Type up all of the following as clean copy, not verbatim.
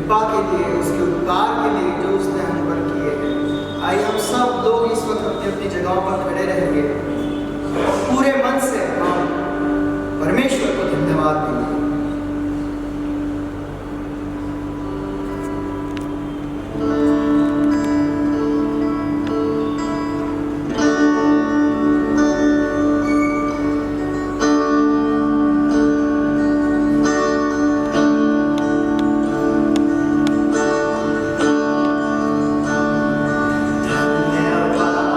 कृपा के लिए, उसके उपकार के लिए जो उसने हम पर किए हैं। आइए हम सब लोग इस वक्त अपनी अपनी जगहों पर खड़े रहेंगे, पूरे मन से हम परमेश्वर को धन्यवाद देंगे। धन्यवाद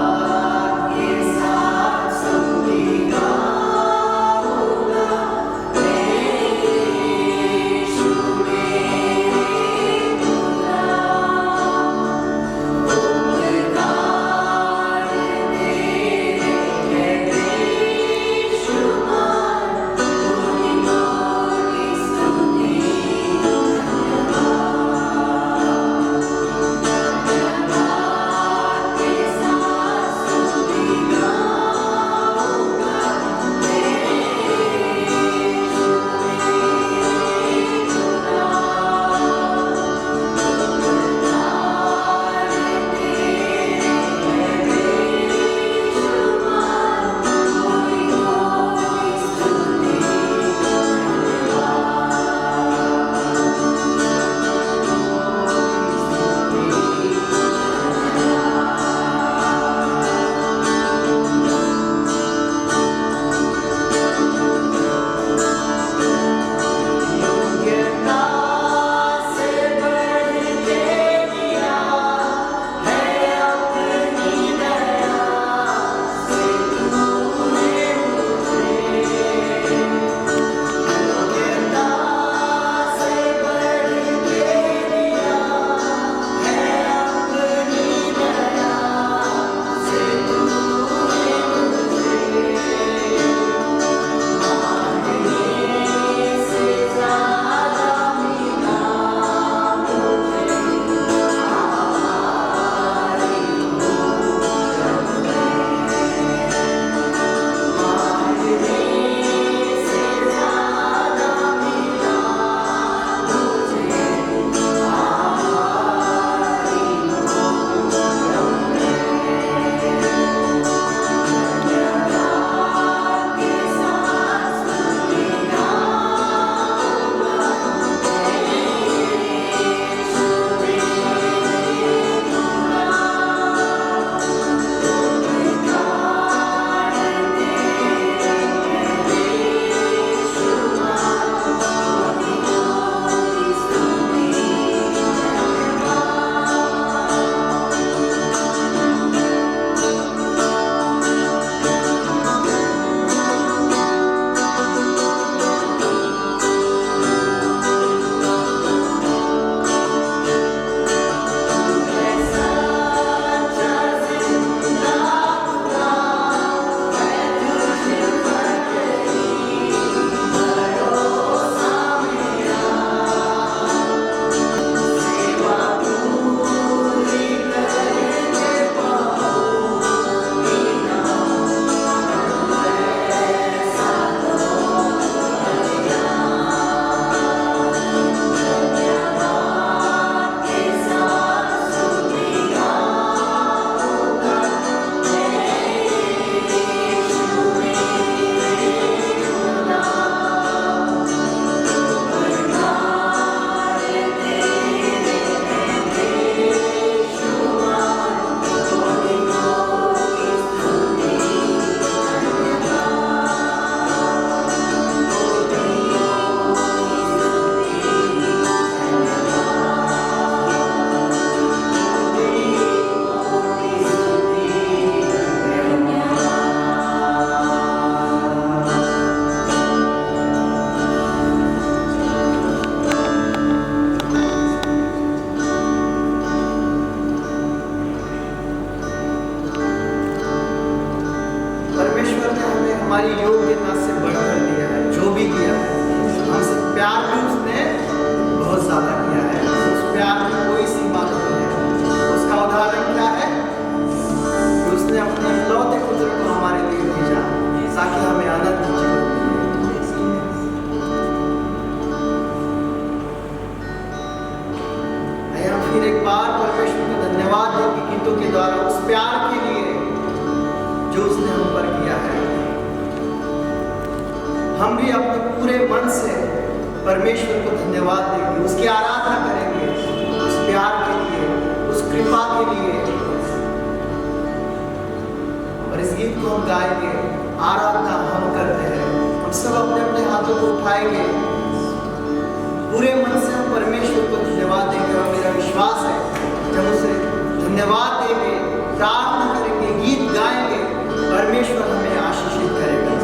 फिर एक बार परमेश्वर को धन्यवाद दें कि गीतों के द्वारा उस प्यार के लिए जो उसने हम पर किया है। हम भी अपने पूरे मन से परमेश्वर को धन्यवाद देंगे, उसकी आराधना करेंगे, उस प्यार के लिए, उस कृपा के लिए। और इस गीत को हम गाएंगे, आराधना हम करते हैं। हम सब अपने अपने हाथों को उठाएंगे, पूरे मन से हम परमेश्वर को धन्यवाद देंगे। और मेरा विश्वास है जब उसे धन्यवाद देंगे, प्रार्थना करेंगे, गीत गाएंगे, परमेश्वर हमें आशीषित करेगा।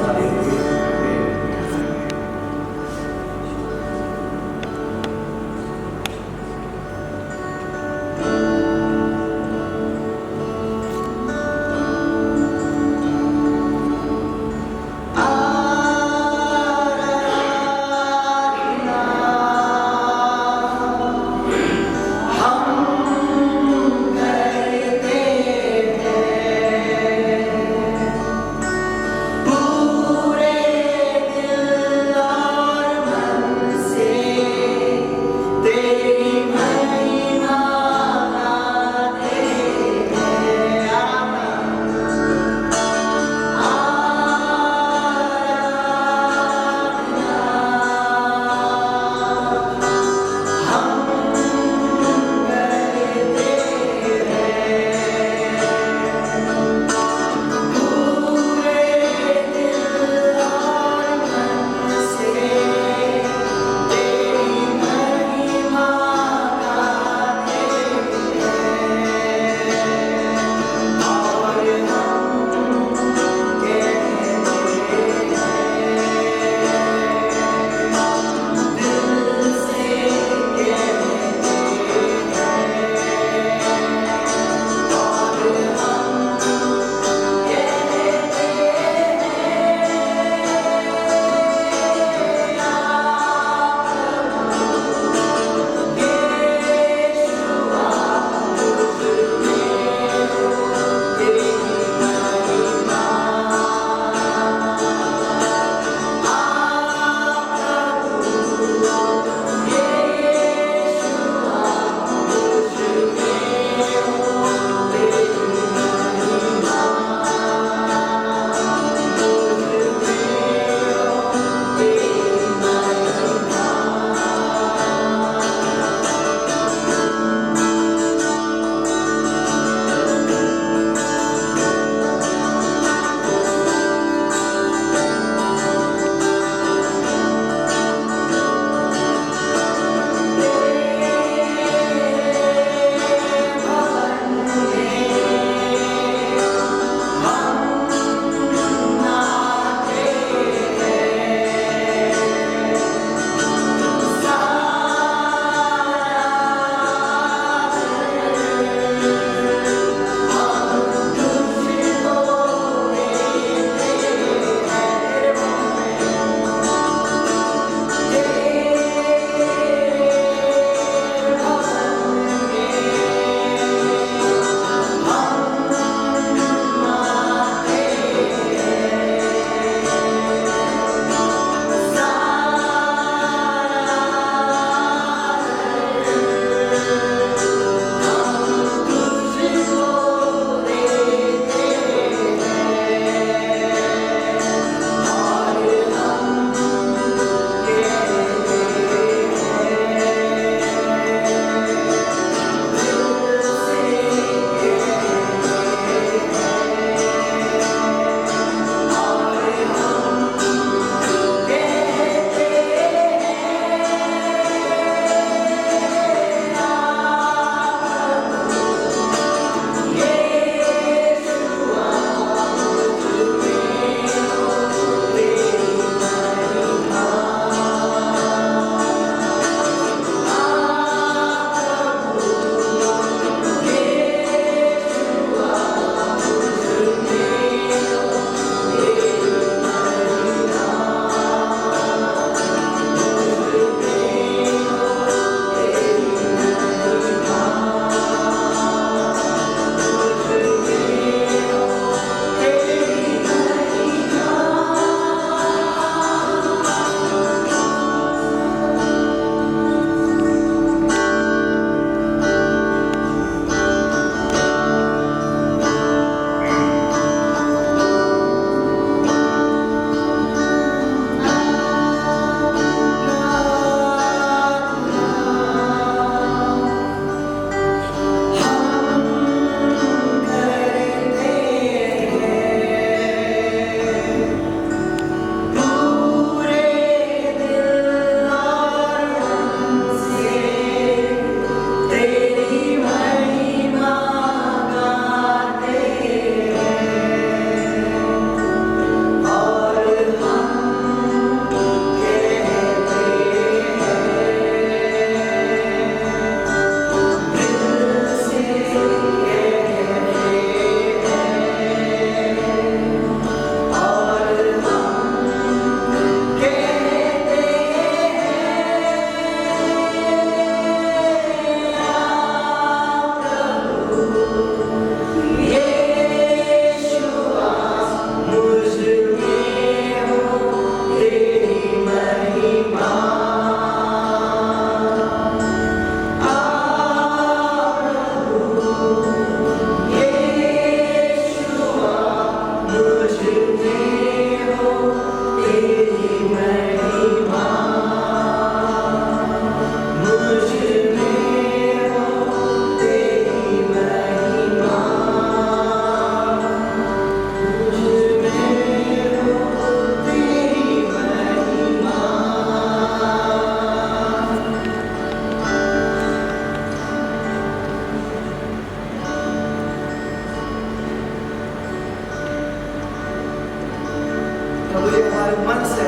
मन से,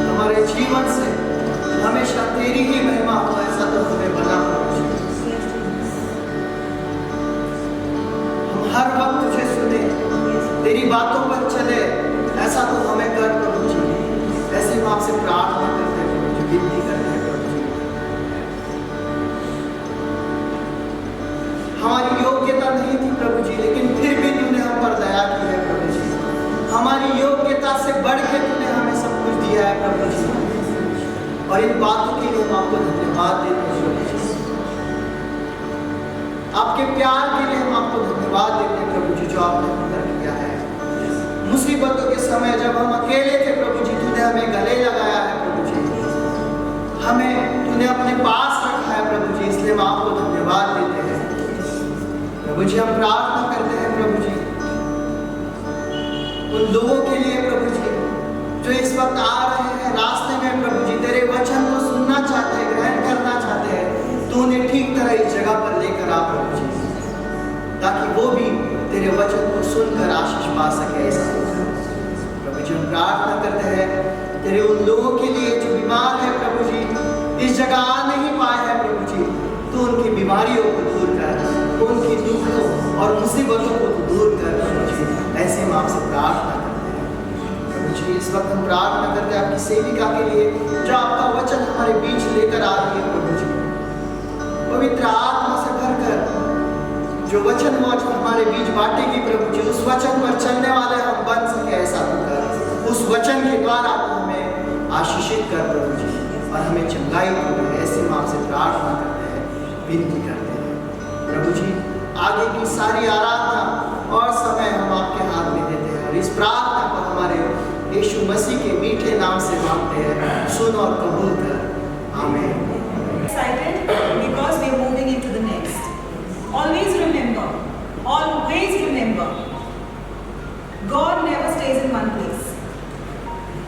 हमारे जीवन से हमेशा तेरी ही महिमा हो, ऐसा तो हमें बना प्रभु जी। हम हर वक्त तुझे सुने, तेरी बातों पर चले, ऐसा तो हमें कर प्रभु जी। ऐसे हम आपसे प्रार्थना करते हैं प्रभु जी, विनती करते हैं प्रभु जी। हमारी योग्यता नहीं थी प्रभु जी, लेकिन फिर भी तूने हम पर दया की है प्रभु जी। हमारी योग्यता से बढ़ के तूने हमें सब कुछ दिया है प्रभु जी, और इन बातों के लिए हम आपको धन्यवाद देते हैं प्रभु जी। आपके प्यार के लिए हम आपको धन्यवाद देते हैं प्रभु जी, जो आपने हम पर किया है। मुसीबतों के समय जब हम अकेले थे प्रभु जी, तूने हमें गले लगाया है प्रभु जी, हमें तूने अपने पास रखा है प्रभु जी, इसलिए हम आपको धन्यवाद देते हैं प्रभु जी। हम प्रार्थना करते हैं प्रभु जी उन लोगों के लिए प्रभु जी, जो इस वक्त आ रहे हैं रास्ते में प्रभु जी, तेरे वचन को सुनना चाहते हैं, ग्रहण करना चाहते हैं, तो उन्हें ठीक तरह इस जगह पर लेकर आ प्रभु जी, ताकि वो भी तेरे वचन को सुनकर आशीष पा सके। ऐसा प्रभु जी हम प्रार्थना करते हैं तेरे उन लोगों के लिए जो बीमार है प्रभु जी, इस जगह आ नहीं पाए हैं प्रभु जी, तो उनकी बीमारियों को दूर कर, उनकी दुखों और मुसीबतों को दूर कर प्रभु जी। ऐसे हम आपसे प्रार्थना करते हैं प्रभु जी। इस वक्त हम प्रार्थना करते हैं आपकी सेविका के लिए, जो आपका वचन हमारे बीच लेकर आ रही है प्रभु जी। पवित्र आत्मा से भरकर जो वचन हमारे बीच बांटेगी प्रभु जी, उस वचन पर चलने वाले हम बन सके। ऐसा कर, उस वचन के द्वारा हमें आशीषित कर प्रभु जी, और हमें चंगाई दे। ऐसे हम आपसे प्रार्थना करते हैं, विनती करते हैं प्रभु जी। आगे की सारी आराधना और समय हम आपके हाथ में देते हैं, और इस प्रार्थना को हमारे यीशु मसीह के मीठे नाम से मांगते हैं, सुन और कबूल कर, आमीन। Excited because we are moving into the next. Always remember, God never stays in one place.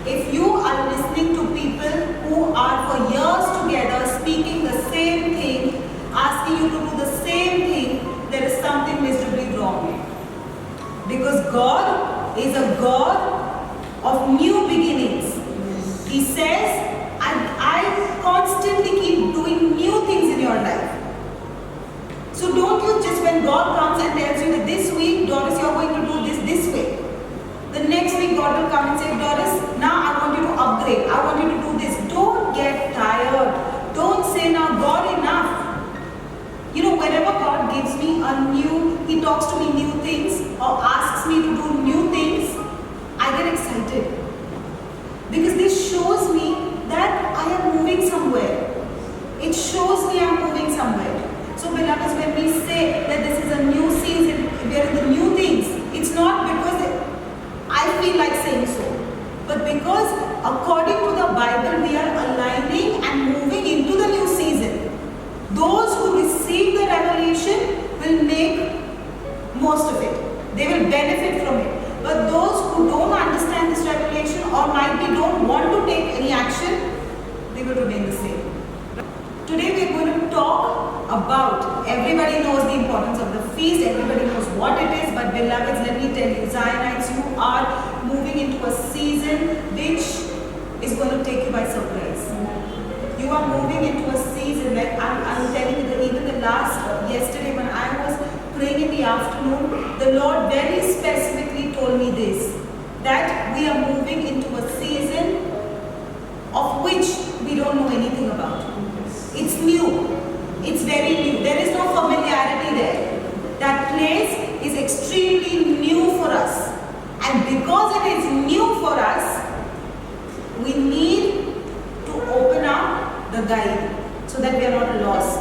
If you are listening to people who are for years together speaking the same thing, asking you to do the same thing, there is something miserably wrong. Because God is a God of new beginnings. He says, I constantly keep doing new things in your life. So don't you just, when God comes and tells you that this week, Doris, you're going to do this way. The next week God will come and say, Doris, now I want you to upgrade. I want you to do this. Don't get tired. Don't say, now God, enough. You know, whenever God gives me He talks to me new things or asks me to do new things, I get excited. Because this shows me that I am moving somewhere. It shows me I'm moving somewhere. So beloveds, when we say that this is a new season, we are in the new things, it's not because I feel like saying so, but because according to the Bible, we are aligning and moving into the new season. Those who receive the revelation will make most of it. They will benefit from it. But those who don't understand this revelation or might be don't want to take any action, they will remain the same. Today we are going to talk about, everybody knows the importance of the feast, everybody knows what it is, but beloveds, let me tell you, Zionites, you are moving into a season which is going to take you by surprise. You are moving into a season, like I'm telling you that even yesterday when I was praying in the afternoon, the Lord very specifically told me this, that we are moving into a season of which we don't know anything about. It's new. It's very new. There is no familiarity there. That place is extremely new for us. And because it is new for us, we need to open up the guide so that we are not lost.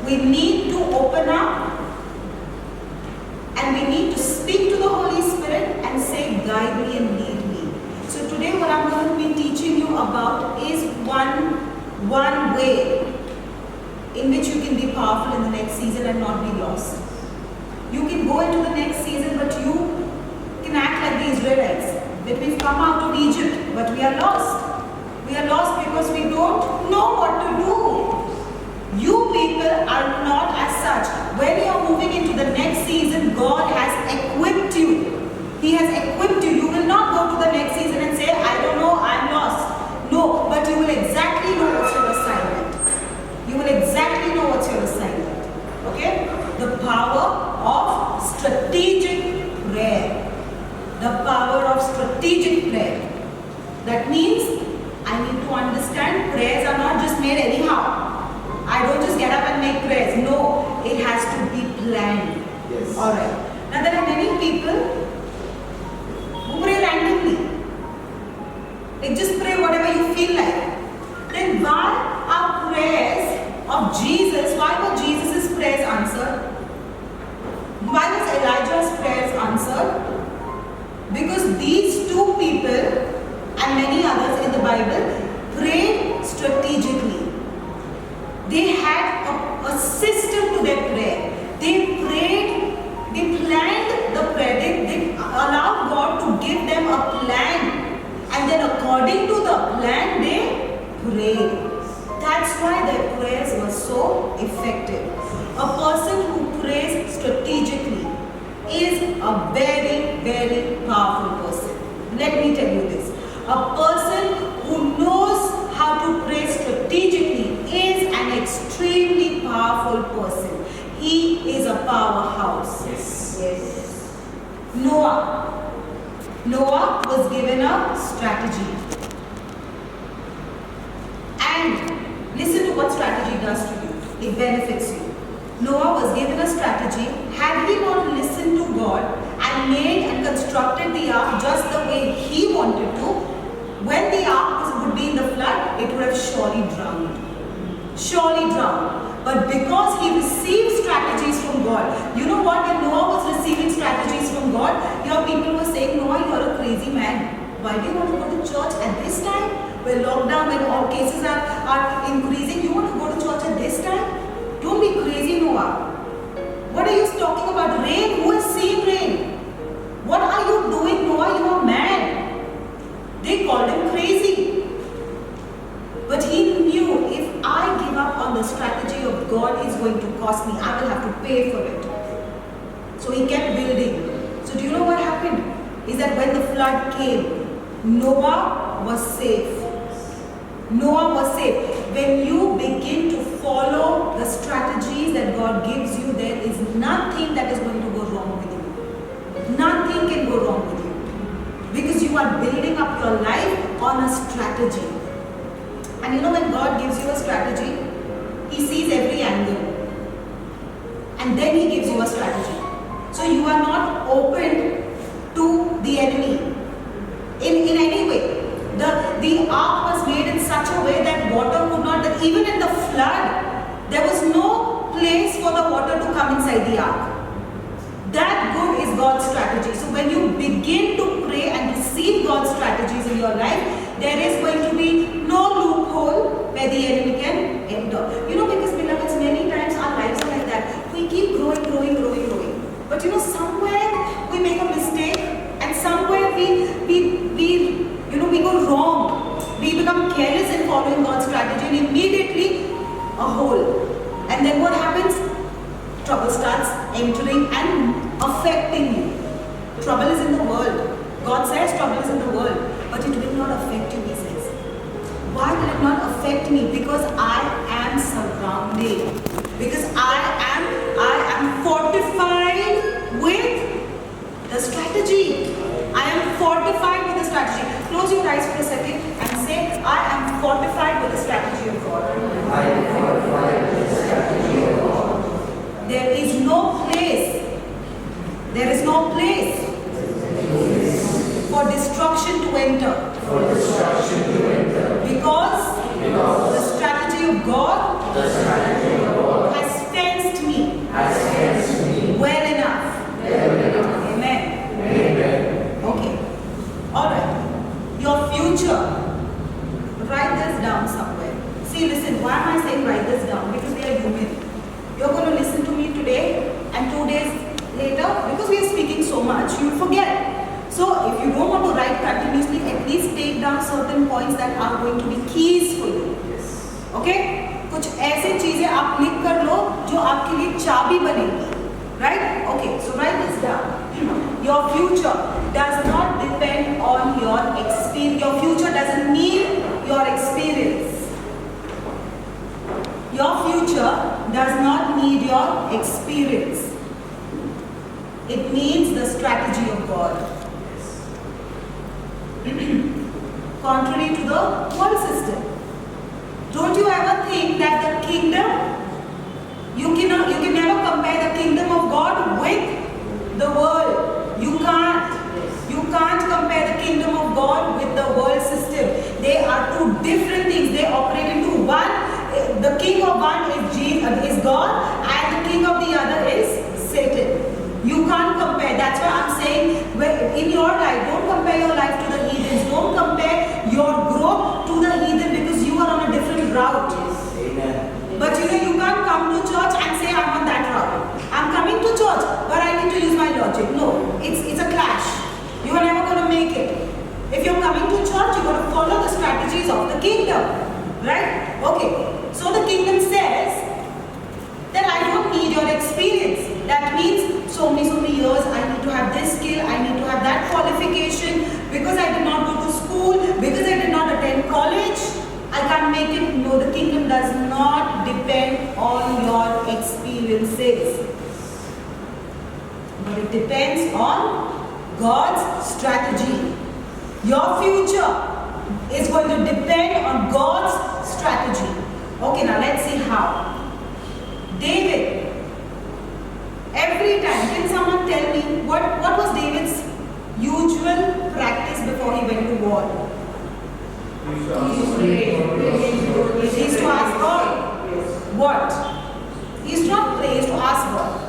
We need to open up and we need to speak to the Holy Spirit and say, guide me and lead me. So today what I'm going to be teaching you about is one way in which you can be powerful in the next season and not be lost. You can go into the next season, but you can act like the Israelites, that we've come out of Egypt, but we are lost. We are lost because we don't know what to do. You people are not as such. When you are moving into the next season, God has equipped you. He has equipped you. You will not go to the next season and say, I don't Alright. Now there are many people who pray randomly. They just pray whatever you feel like. Then why are prayers of Jesus, why were Jesus' prayers answered? Why was Elijah's prayers answered? Because these two people and many others in the Bible prayed strategically. They had a system to their prayer. They prayed, they planned the prayer, they allowed God to give them a plan, and then according to the plan they prayed. That's why their prayers were so effective. A person who prays strategically is a very, very powerful person. Let me tell you this. A person who knows how to pray strategically is an extremely powerful person. He is a powerhouse. Yes. Noah was given a strategy. And listen to what strategy does to you. It benefits you. Noah was given a strategy. Had he not listened to God and made and constructed the ark just the way he wanted to, when the ark would be in the flood, it would have surely drowned. Surely drowned. But because he received strategies from God, you know what? When Noah was receiving strategies from God, your people were saying, Noah, you're a crazy man. Why do you want to go to church at this time? When lockdown, when all cases are increasing, you want to go to church at this time? Don't be crazy, Noah. What are you talking about? Rain? Who is seeing rain? What are you doing, Noah? You are mad. They called him crazy. But he knew, if I give up on the strategy of God, it's going to cost me. I will have to pay for it. So he kept building. So do you know what happened? Is that when the flood came, Noah was safe. Noah was safe. When you begin to follow the strategies that God gives you, there is nothing that is going to go wrong with you. Nothing can go wrong with you. Because you are building up your life on a strategy. And you know, when God gives you a strategy, He sees every angle. And then He gives you a strategy. So you are not open to the enemy in any way. The ark was made in such a way that water could not, that even in the flood, there was no place for the water to come inside the ark. That good is God's strategy. So when you begin to pray and receive God's strategies in your life, there is going to be no loophole where the enemy can enter. You know, because beloveds, many times our lives are like that. We keep growing. But you know, somewhere we make a mistake, and somewhere we go wrong. We become careless in following God's strategy, and immediately a hole. And then what happens? Trouble starts entering and affecting you. Trouble is in the world. God says trouble is in the world, but it will not affect you, He says. Why will it not affect me? Because I am surrounded. Because I am fortified with the strategy. I am fortified with the strategy. Close your eyes for a second and say, I am fortified with the strategy of God. I am fortified with the strategy of God. There is no place for destruction to enter. Because the strategy of God has fenced me well enough. Amen. Okay. Alright. Your future. Write this down somewhere. See, listen, why am I saying write this down? Because we are human. You're going to listen to me today, and 2 days later, because we are speaking so much, you'll forget. So if you don't want to write continuously, at least take down certain points that are going to be keys for you. Okay? कुछ ऐसे चीजें आप लिख कर लो जो आपके लिए चाबी बनेगी. Right? Okay, so write this down. Your future does not depend on your experience. Your future doesn't need your experience. Your future does not need your experience. It needs the strategy of God. Contrary to the world system. Don't you ever think that the kingdom, you can never compare the kingdom of God with operate into one. The king of one is God, and the king of the other is Satan. You can't compare. That's why I'm saying, in your life, don't compare your life to the heathens. Don't compare your growth to the heathen, because you are on a different route. Amen. But you can't come to church and say, I'm on that route. I'm coming to church, but I need to use my logic. No, it's a clash. You are never going to make it. If you're coming to church, you're going to follow the strategies of the kingdom. Right? Okay. So the kingdom says that I don't need your experience. That means so many years, I need to have this skill, I need to have that qualification, because I did not go to school, because I did not attend college, I can't make it. No, the kingdom does not depend on your experiences. But it depends on God's strategy. Your future is going to depend on God's strategy. Okay, now let's see how. David, every time, can someone tell me what was David's usual practice before he went to war? He used to ask God. What? He used not pray, he used to ask God.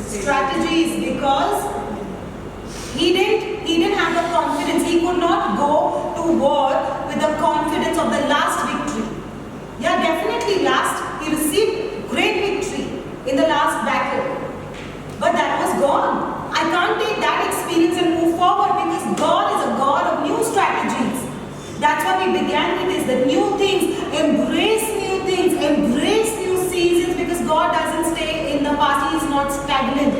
Strategies, because he didn't have the confidence. He could not go to war with the confidence of the last victory. Yeah, definitely he received great victory in the last battle. But that was gone. I can't take that experience and move forward, because God is a God of new strategies. That's why we began with this, the new things. Embrace new things, embrace new seasons, because God doesn't stay in the past. He is not stagnant.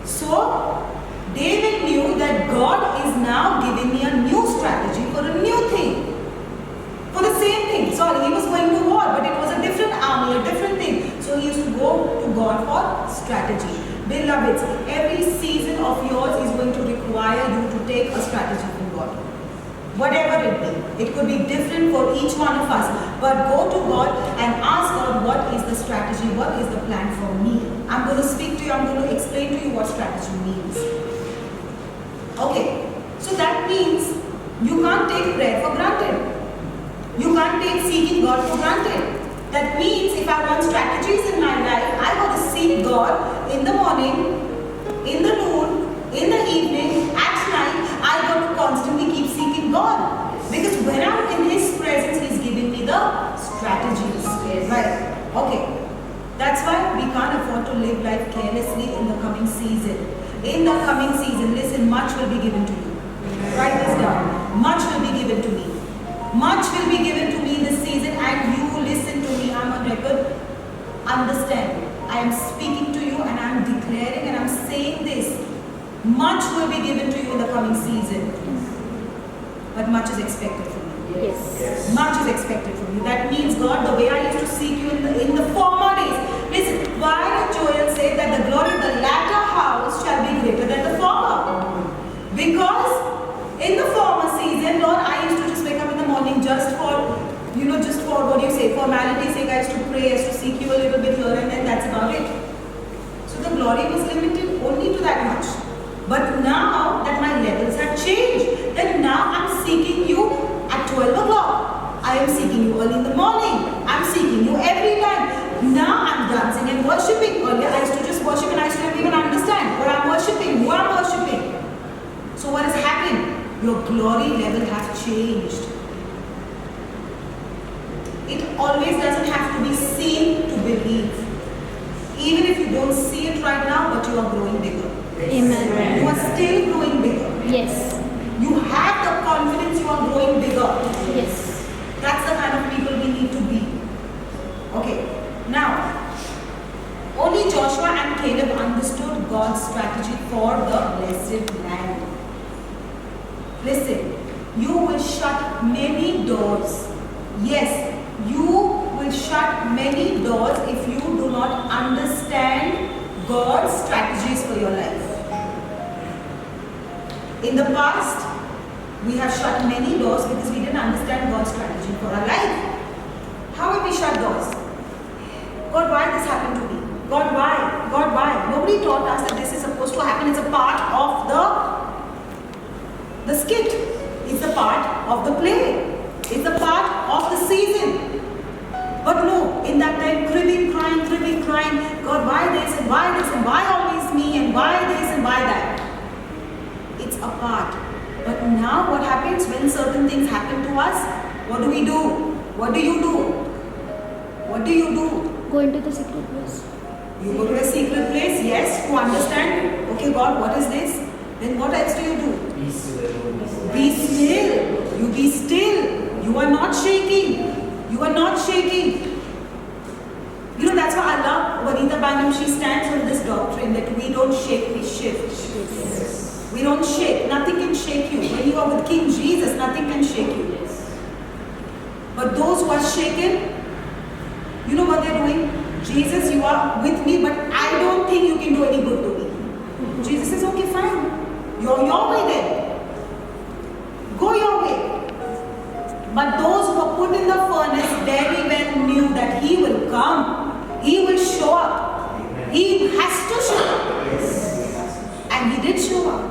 So, David knew that God is now giving me a new strategy for a new thing. For the same thing. Sorry, he was going to war, but it was a different army, a different thing. So he used to go to God for strategy. Beloveds, every season of yours is going to require you to take a strategy from God. Whatever it be. It could be different for each one of us. But go to God and ask God, what is the strategy? What is the plan for me? I'm going to speak to you. I'm going to explain to you what strategy means. Okay. So that means you can't take prayer for granted. You can't take seeking God for granted. That means if I want strategies in my life, I got to seek God in the morning, in the noon, in the evening, at night. I got to constantly keep seeking God. Because when I'm in His presence, He's giving me the strategies. Yes. Right? Okay. That's why we can't afford to live life carelessly in the coming season. In the coming season, listen, much will be given to you. Write this down. Much will be given to me. Much will be given to me in this season, and you listen to me. I'm on record. Understand. I am speaking to you, and I am declaring, and I am saying this. Much will be given to you in the coming season. But much is expected from you. Yes. Much is expected from you. That means, God, the way I used to seek you in the former days. Listen, why did Joel say that the glory of the latter house shall be greater than the former? Because in the former season, Lord, I used to just wake up in the morning just for formality's sake. I used to pray, I used to seek you a little bit here and then, that's about it. So the glory was limited only to that much. But now that my levels have changed, then now I'm seeking you at 12 o'clock. I am seeking you early in the morning. I'm seeking you every time. Now I'm dancing and worshipping. Earlier I used to just worship and I used to not even understand what I'm worshipping, who I'm worshipping. So what has happened? Your glory level has changed. It always doesn't have to be seen to believe. Even if you don't see it right now, but you are growing bigger. Amen. You are still growing bigger. Yes. You have the confidence you are growing bigger. Yes. That's the kind of people we need to be. Okay. Now, only Joshua and Caleb understood God's strategy for the blessed land. Listen, you will shut many doors. Yes, you will shut many doors if you do not understand God's strategies for your life. In the past, we have shut many doors because we didn't understand God's strategy for our life. How have we shut doors? God, why this happened to me? God, why? God, why? Nobody taught us that this is supposed to happen. It's a part of the the skit. It's a part of the play. It's a part of the season. But no, in that time, cribbing, crying, God, why this and why always me and why this and why that. It's a part. But now what happens when certain things happen to us? What do we do? What do you do? What do you do? Go into the secret place. You go to a secret place, yes, to understand, okay God, what is this? Then what else do you do? Be still. Be still. You be still. You are not shaking. You are not shaking. You know, that's why I love Vanita Banham. She stands on this doctrine that we don't shake, we shift. Yes. We don't shake. Nothing can shake you. When you are with King Jesus, nothing can shake you. But those who are shaken, you know what they're doing? Jesus, you are with me, but I don't think you can do any good to me. Jesus says, okay, fine. You're your way then. Go your way. But those who are put in the furnace very well knew that He will come. He will show up. Amen. He has to show up. Yes. And He did show up.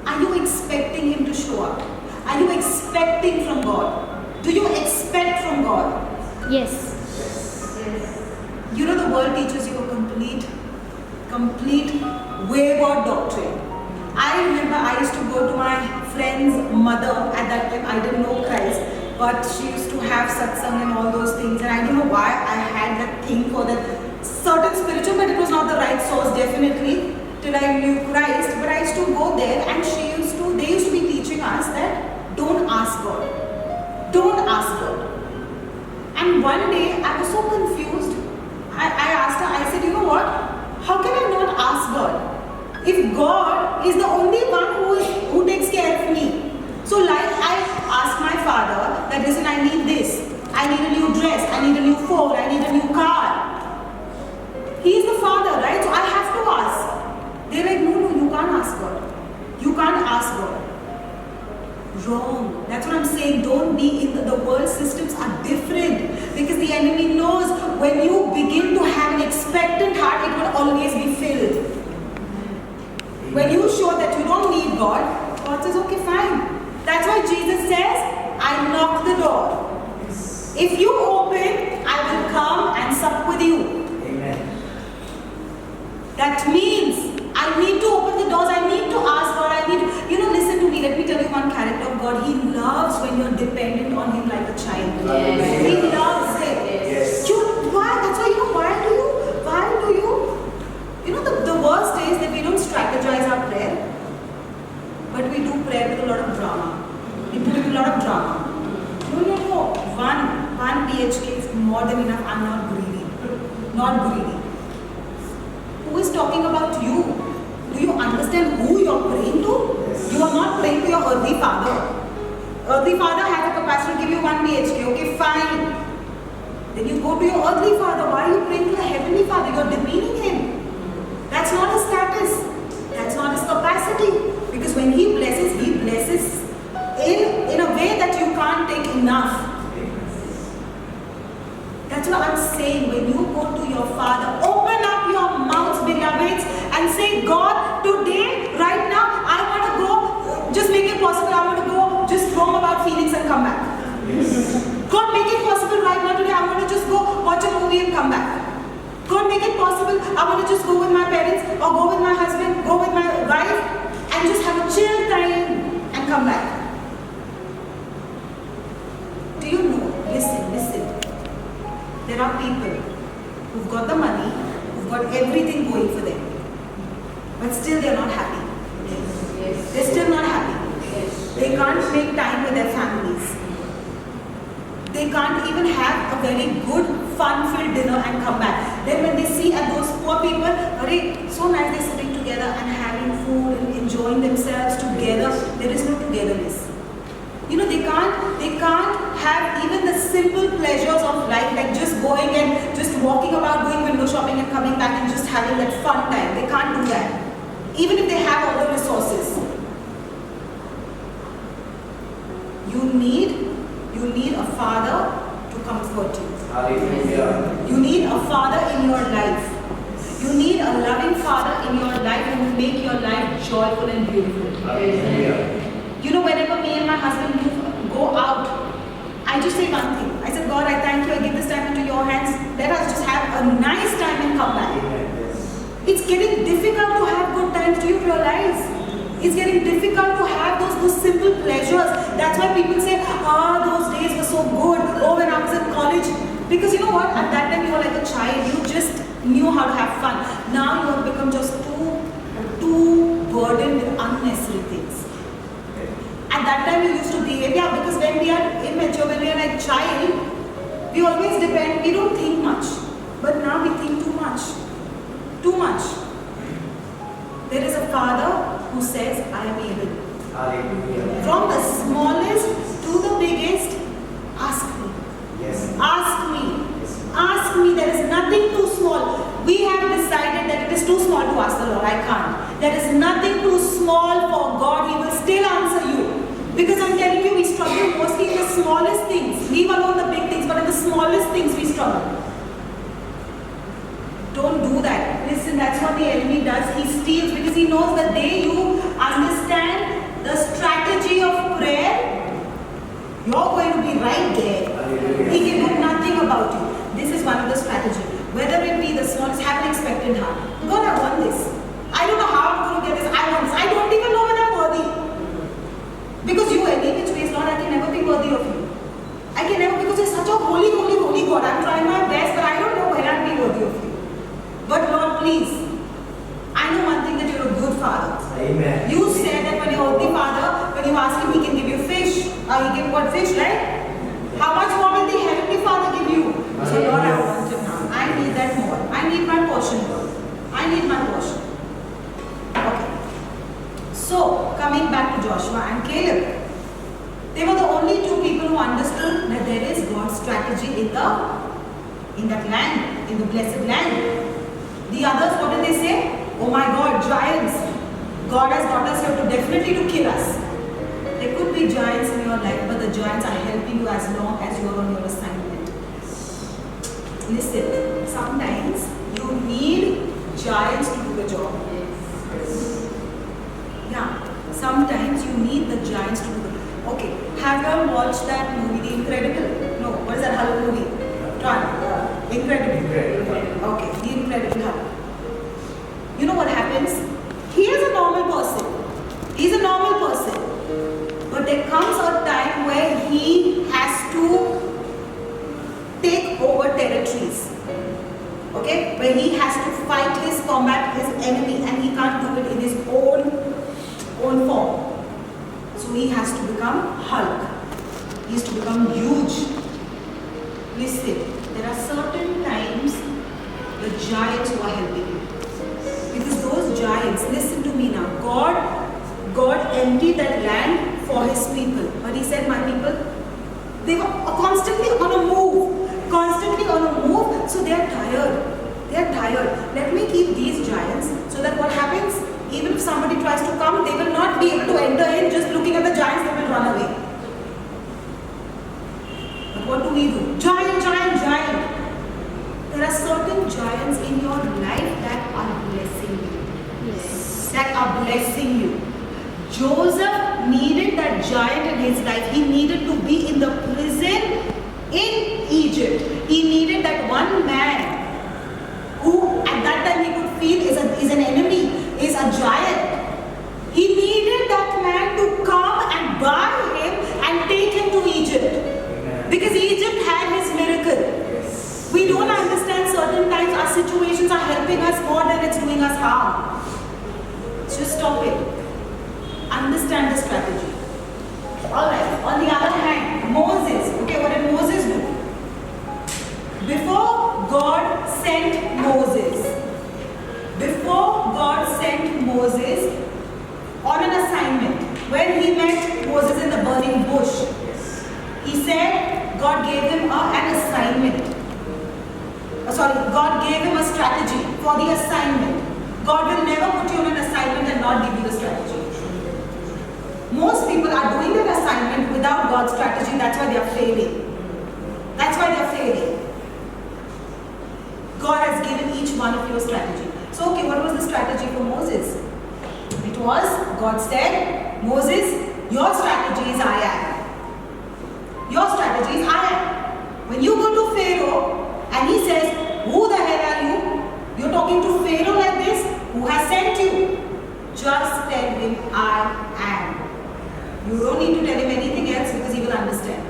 Are you expecting Him to show up? Are you expecting from God? Do you expect from God? Yes. You know, the world teaches you a complete wayward doctrine. I remember I used to go to my friend's mother. At that time I didn't know Christ, but she used to have satsang and all those things, and I don't know why I had that thing for that certain spiritual, but it was not the right source definitely till I knew Christ. But I used to go there, and they used to be teaching us that don't ask God. Don't ask God. And one day I was so confused. I asked her, I said, you know what? How can I not ask God? If God is the only one who takes care of me. So like I asked my father that listen, I need this. I need a new dress. I need a new phone. I need a new car. He is the father, right? So I have to ask. They're like, no, you can't ask God. You can't ask God. Wrong. That's what I'm saying. Don't be in the world systems are different. Because the enemy knows when you begin to have an expectant heart, it will always be filled. When you show that you don't need God, God says, okay, fine. That's why Jesus says, I knock the door. Yes. If you open, I will come and sup with you. Amen. That means I need to open the doors. I need to ask God. Listen to me. Let me tell you one character of God. He loves when you're dependent on Him like a child. Yes. He loves it. Yes. Why? That's why, why do you, the worst is that we don't strategize our prayer, but we do prayer with a lot of drama. We do it with a lot of drama. No. One BHK is more than enough. I'm not greedy. Not greedy. Who is talking about you? Do you understand who you're praying to? Yes. You are not praying to your earthly father. Earthly father has the capacity to give you 1 BHK. Okay, fine. Then you go to your earthly father. Why are you praying to the heavenly father? You're demeaning him. That's not his status. That's not his capacity. Because when he blesses in a way that you can't take enough. That's what I'm saying. When you go to your father, open up your mouths, beloveds, and say, God, today, right now, I want to go, just make it possible, I want to go, just roam about Phoenix and come back. Yes. God, make it possible right now, today, I want to just go watch a movie and come back. God, make it possible, I want to just go with my parents, or go with my husband, go with my wife, and just have a chill time and come back. Do you know, listen. There are people who've got the money, who've got everything going for them, but still they're not happy. They're still not happy. They can't make time with their families. They can't even have a very good, fun-filled dinner and come back. Then when they see at those poor people, so nice they're sitting together and having food and enjoying themselves together, there is no togetherness. They can't have even the simple pleasures of life, like just going and just walking about, doing window shopping and coming back and just having that fun time. They can't do that. Even if they have all the resources. You need a father to comfort you. Hallelujah. You need a father in your life. You need a loving father in your life who will make your life joyful and beautiful. You know, whenever me and my husband go out, I just say one thing. I said, God, I thank you. I give this time into your hands. Let us just have a nice time and come back. It's getting difficult to have good times. Do you realize? It's getting difficult to have those simple pleasures. That's why people say, those days were so good. Oh, when I was in college. Because you know what? At that time you were like a child. You just knew how to have fun. Now you have become just too burdened with unnecessary things. At that time you used to behave, because when we are immature, when we are like a child, we always depend, we don't think much. But now we think too much. Too much. There is a father who says, I am able. From the smallest to the biggest, ask me. Ask me. Ask me. There is nothing too small. We have decided that it is too small to ask the Lord. I can't. There is nothing too small for God. He will still answer you. Because I'm telling you, we struggle mostly in the smallest things. Leave alone the big things, but in the smallest things we struggle. Don't do that. Listen, that's what the enemy does. He steals because he knows the day you understand the strategy of prayer, you're going to be right there. He can do nothing about you. This is one of the strategies. Whether it be the smallest, have an expectant heart. God, I want this. I don't know how I'm going to get this. I want this. I don't even know when I'm worthy. Because you, any which ways, Lord, I can never be worthy of you. I can never, because you're such a holy, holy, holy God. I'm trying my best, but I don't know when I'll be worthy of you. But Lord, please, I know one thing, that you're a good Father. Amen. You said that when you're a holy Father, when you ask Him, He can give you fish. He give what fish, right? How much more will the Heavenly Father give you? So Lord, I want it now. I need that more. I need my portion, Lord. I need my portion. Okay. So, coming back to Joshua and Caleb. They were the only two people who understood that there is God's strategy in that land, in the blessed land. The others, what did they say? Oh my God, giants. God has got us here definitely to kill us. There could be giants in your life, but the giants are helping you as long as you are on your assignment. Listen, sometimes you need giants to do the job. Yeah, sometimes you need the giants to do the job. Okay, have you all watched that movie, The Incredible? No, what is that Hulk movie? Incredible. Okay, The Incredible Hulk. You know what happens? He is a normal person. He's a normal person. But there comes a time where he has to take over territories. Okay? Where he has to fight combat his enemy, and he can't do it in his own form. So he has to become Hulk. He has to become huge. Listen, there are certain times the giants who are helping you. Because those giants, listen to me now, God emptied that land for His people. But He said, my people, they were constantly on a move. So they are tired. Let me keep these giants so that what happens, even if somebody tries to come, they will not be able to enter in. Just looking at the giants, they will run away. But what do? Giant. There are certain giants in your life that are blessing you. Yes. That are blessing you. Joseph needed that giant in his life. He needed to be in the prison in Egypt. He needed that one man who at that time he could feel is an enemy, is a giant. He needed that man to come and buy him and take him to Egypt. Because Egypt had his miracle. We don't understand certain times our situations are helping us more than it's doing us harm. Just stop it. Understand the strategy. Alright, on the other hand, Moses. Okay, what did Moses do? Before God sent Moses on an assignment, when he met Moses in the burning bush, he said God gave him an assignment. God gave him a strategy for the assignment. God will never put you on an assignment and not give you the strategy. Most people are doing that assignment without God's strategy. That's why they are failing. God has given each one of you a strategy. So, okay, what was the strategy for Moses? It was, God said, Moses, your strategy is I am. Your strategy is I am. When you go to Pharaoh and he says, who the hell are you? You're talking to Pharaoh like this? Who has sent you? Just tell him, I am. You don't need to tell him anything else because he will understand.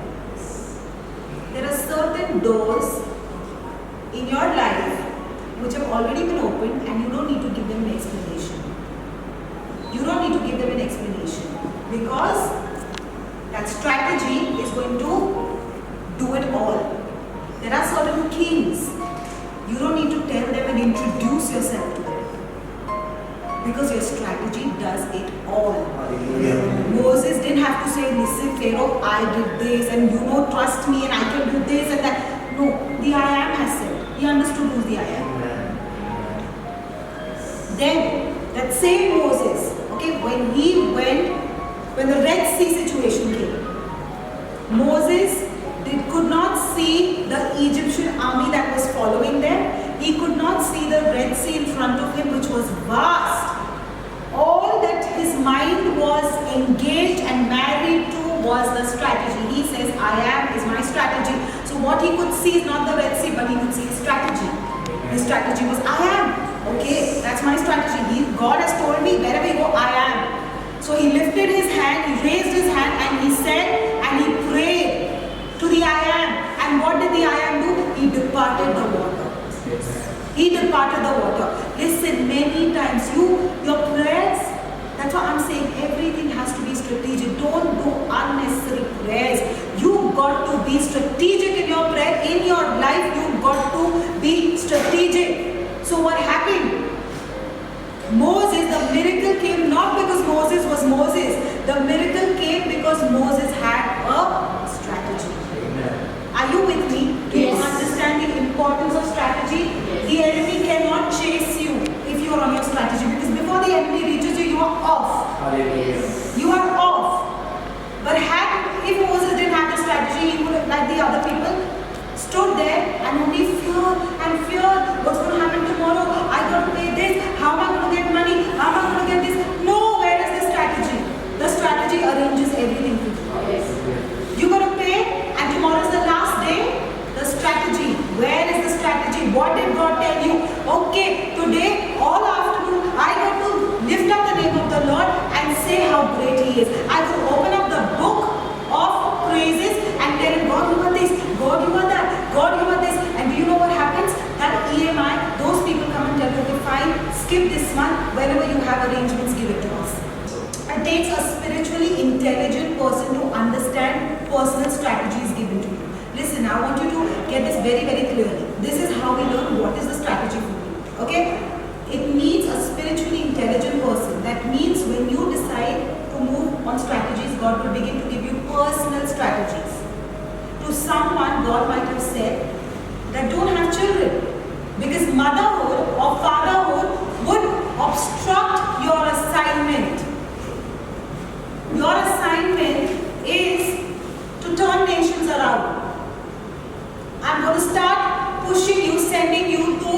There are certain doors in your life which have already been opened and you don't need to give them an explanation. You don't need to give them an explanation because that strategy is going to do it all. There are certain kings. You don't need to tell them and introduce yourself to them because your strategy does it all. Moses didn't have to say, listen Pharaoh, I did this and trust me and I can do this and that. No, the I am has said. He understood who's the I am. Then, that same Moses, okay, when the Red Sea situation came, Moses could not see the Egyptian army that was following them. He could not see the Red Sea in front of him, which was vast. All that his mind was engaged and married to was the strategy. He says, I am is my strategy. So what he could see is not the Red Sea, but he could see his strategy. His strategy was, I am. Okay, that's my strategy. God has told me, wherever you go, I am. So he lifted his hand, he raised his hand, and he said, and he prayed to the I am. And what did the I am do? He departed the water. He departed the water. Listen, many times your prayers, that's why I'm saying everything has to be strategic. Don't do unnecessary prayers. You've got to be strategic in your prayer. In your life, you've got to be strategic. So what happened? Moses, the miracle came not because Moses was Moses. The miracle came because Moses had a strategy. Amen. Are you with me? Do you understand the importance of strategy? Yes. The enemy cannot chase you if you are on your strategy because before the enemy reaches you, you are off. Hallelujah. You are off. But if Moses didn't have the strategy, he would have, like the other people, stood there and only feared what's going to happen tomorrow. I got to pay this. How am I going to get money? How am I going to get this? No, where is the strategy? The strategy arranges everything for you. Yes. You're going to pay and tomorrow is the last day. The strategy. Where is the strategy? What did God tell you? Okay, today, all afternoon, I got to lift up the name of the Lord and say how great He is. I will open up the book of praises and tell Him, God, you are this. God, you are that. God, you are this. And do you know what happens? That EMI, those people come and tell you, okay, fine, skip this month. Whenever you have arrangements, give it to us. It takes a spiritually intelligent person to understand personal strategies given to you. Listen, I want you to get this very, very clearly. This is how we learn what is the strategy for you. Okay? It needs a spiritually intelligent person. That means when you decide to move on strategies, God will begin to give you personal strategies. To someone, God might have said that don't have children because motherhood or fatherhood would obstruct your assignment. Your assignment is to turn nations around. I'm going to start pushing you, sending you to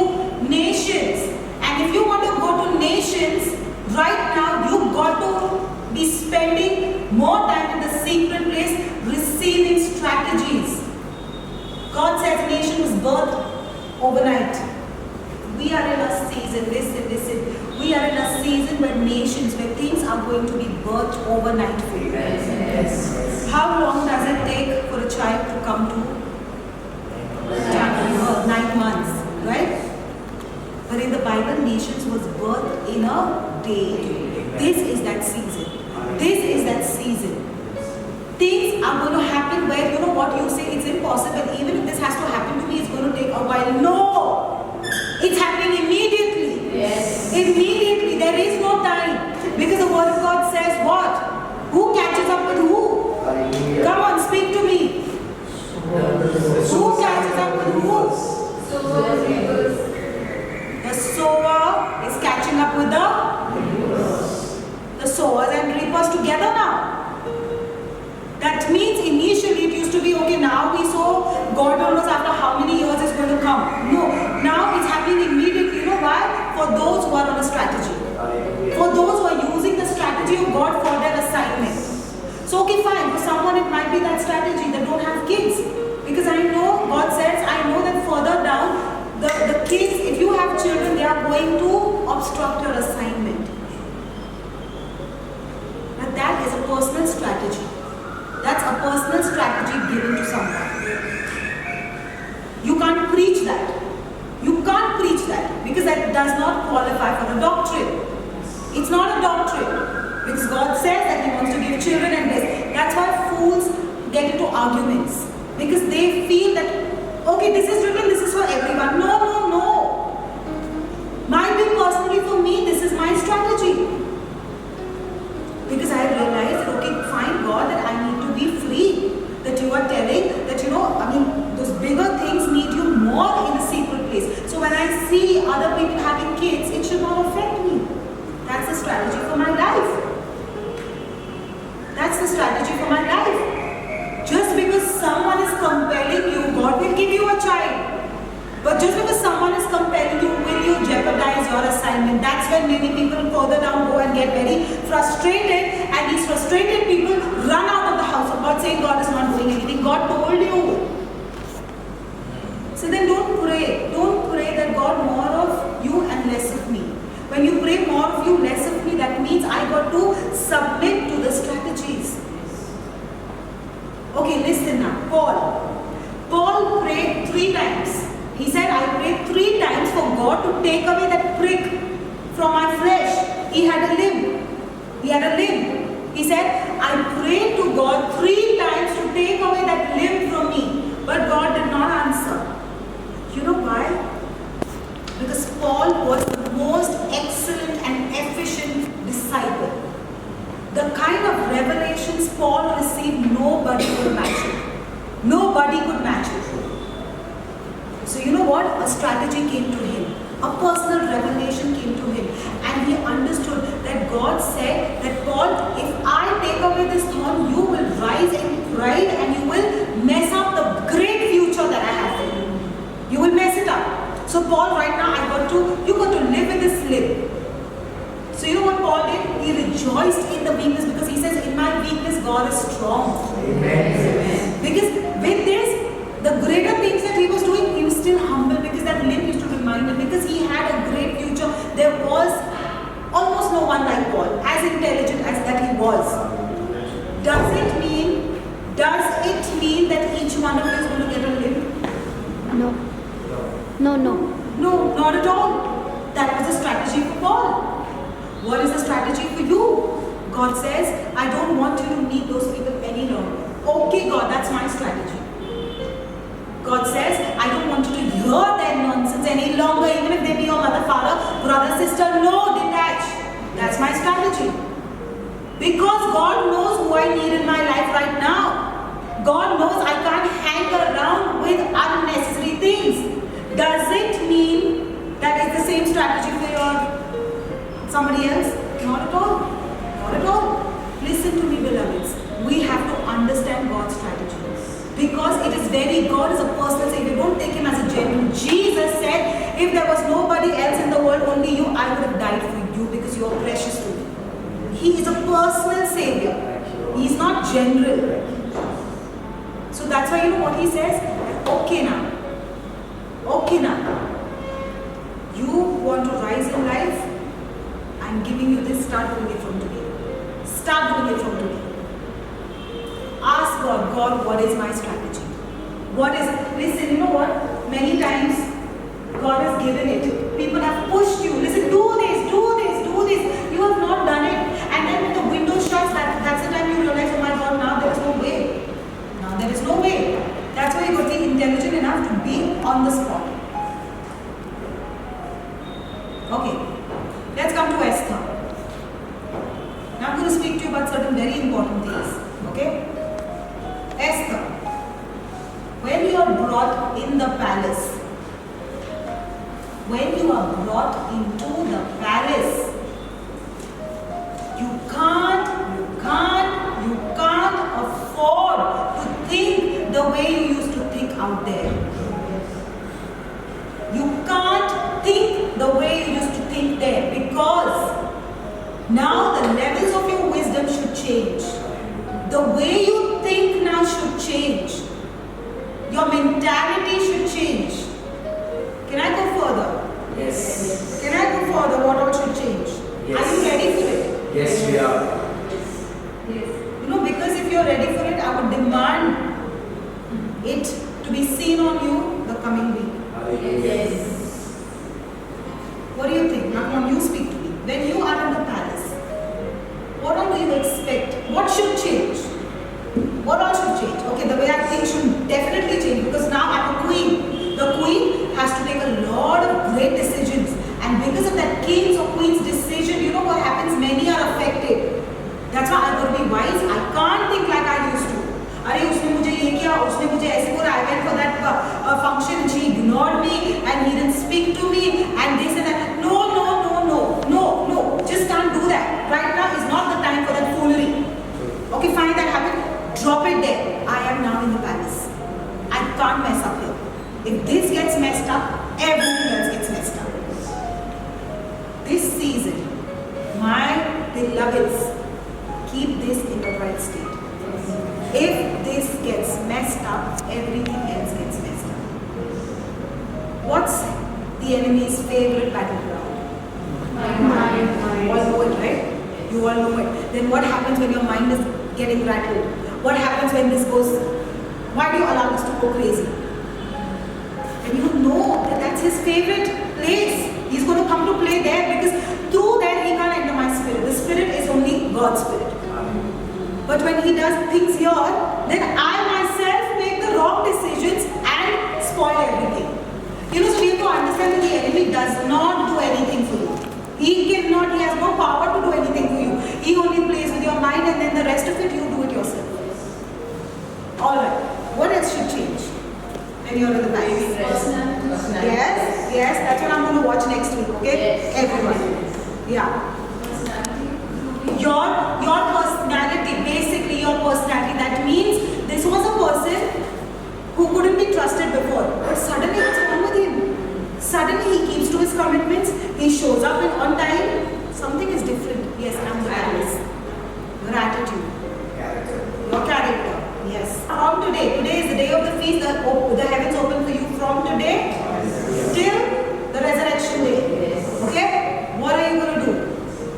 nations. And if you want to go to nations, right now you've got to be spending more time in the secret place, receiving strategies. God says nation was birthed overnight. We are in a season, listen. We are in a season where nations, where things are going to be birthed overnight for you. Yes. How long does it take for a child to come to 9 months, right? But in the Bible, nations was birthed in a day. This is that season. This is that season. Things are going to happen where, you know what, you say it's impossible. Even if this has to happen to me, it's going to take a while. No! It's happening immediately. Yes. Immediately. There is no time. Because the word of God says what? Who catches up with who? Come on, speak to me. Who catches up with who? The sower is catching up with the sowers and reapers together now. That means initially it used to be, okay, now we sow, God knows after how many years it's going to come. No, now it's happening immediately. You know why? for those who are on a strategy. For those who are using the strategy of God for their assignment. So okay, fine, for someone it might be that strategy, they don't have kids. Because I know, God says, I know that further down, the kids, if you have children, they are going to obstruct your assignment. But that is a personal strategy. That's a personal strategy given to someone. You can't preach that. You can't preach that because that does not qualify for a doctrine. It's not a doctrine because God says that He wants to give children and this. That's why fools get into arguments because they feel that, okay, this is written, this is for everyone. No, no, no. Might be personally for me, this is my strategy. Because I realized, okay, fine God, that I need to be free. That you are telling that, those bigger things need you more in the secret place. So when I see other people having kids, it should not affect me. That's the strategy for my life. That's the strategy for my life. Just because someone is compelling you, God will give you a child. But just because someone is compelling you, will you jeopardize your assignment? That's when many people further down go and get very frustrated, and these frustrated people run out of the house of God saying God is not doing anything. God told you. So then don't pray. Don't pray that God more of you and less of me. When you pray more of you, less of me, that means I got to submit to the strategies. Okay, listen now. Paul prayed 3 times. He said, I prayed 3 times for God to take away that prick from my flesh. He had a limb. He said, I prayed to God 3 times to take away that limb from me. But God did not answer. You know why? Because Paul was the most excellent and efficient disciple. The kind of revelations Paul received, nobody could match it. Nobody could match it. So you know what? A strategy came to him. A personal revelation came to him. And he understood that God said that, Paul, if I take away this thorn, you will rise in pride and you will mess up the great future that I have for you. You will mess it up. So Paul, right now, you got to live with this limb. So you know what Paul did? He rejoiced in the weakness because he says, in my weakness, God is strong. Amen. Because with this, the greater things that he was doing, he was still humble because that limb used to remind him, because he had a great future. There was almost no one like Paul, as intelligent as that he was. Does it mean that each one of you is going to get a limb? No. No, not at all. That was a strategy for Paul. What is the strategy for you? God says, I don't want you to meet those people any longer. Okay, God, that's my strategy. God says, I don't want you to hear their nonsense any longer, even if they be your mother, father, brother, sister. No, detach. That's my strategy. Because God knows who I need in my life right now. God knows I can't hang around with unnecessary things. Does it mean that it's the same strategy for your somebody else? Not at all. Not at all. Listen to me, beloveds. We have to understand God's strategy. Because it is God is a personal Savior. Don't take Him as a general. Jesus said, if there was nobody else in the world, only you, I would have died for you because you are precious to me. He is a personal Savior. He is not general. So that's why you know what He says? Okay now. You want to rise in life? I'm giving you this. Start doing it from today. Start doing it from today. Ask God, what is my strategy? Listen, you know what? Many times God has given it. People have pushed you. Listen, do this. You have not done it. And then when the window shuts, that's the time you realize, oh my God, now there is no way. That's why you got to be intelligent enough to be on the spot. Okay, let's come to Esther. Now I'm going to speak to you about certain very important things. Okay? Esther, when you are brought in the palace, you can't afford to think the way you used to think out there. You can't think the way you used to think Now the levels of your wisdom should change. The way you think now should change. Your mentality should change. Can I go further? Yes. Can I go further? What all should change? Yes. Are you ready for it? Yes, we are. You know, because if you're ready for it, I would demand it to be seen on you the coming week. Yes. What do you think? Now, come on, you speak to me. When you are in the palace, what all do you expect? What should change? What all should change? Okay, the way I think should definitely change because now I'm a queen. The queen has to take a lot of great decisions. And because of that king's or queen's decision, you know what happens? Many are affected. That's why I'm going to be wise. I can't think like I used to. अरे उसने मुझे ये किया, उसने मुझे ऐसे बोला. I went for that function and she ignored me and he didn't speak to me and this and that. No. Just can't do that. Right now is not the time for that foolery. Okay, fine, that happened. Drop it there. I am now in the palace. I can't mess up here. If this gets messed up, everything else gets messed up. This season, my beloveds, keep this in the right state. If this gets messed up, everything else gets messed up. What's the enemy's favorite battleground? You all know it, right? You all know it. Then what happens when your mind is getting rattled? What happens when this goes? Why do you allow this to go crazy? And you know that that's his favorite place. He's going to come to play there because through there he can't enter my spirit. The spirit is only God's spirit. But when he does things here, then I myself make the wrong decisions and spoil everything. You know, so we have to understand that the enemy does not do anything for you. He cannot, he has no power to do anything for you. He only plays with your mind and then the rest of it you do it yourself. Alright, what else should change when you're in the palace? Yes, that's what I'm going to watch next week, okay? Yes. Everyone. Yeah. Your personality, basically your personality. That means this was a person who couldn't be trusted before. But suddenly what's wrong with him? Suddenly he keeps to his commitments. He shows up on time. Something is different. Yes, I'm the palace. Your attitude. Your character. Yes. From today is the day of the feast. The heavens open for you from today till the resurrection day. Okay? What are you going to do?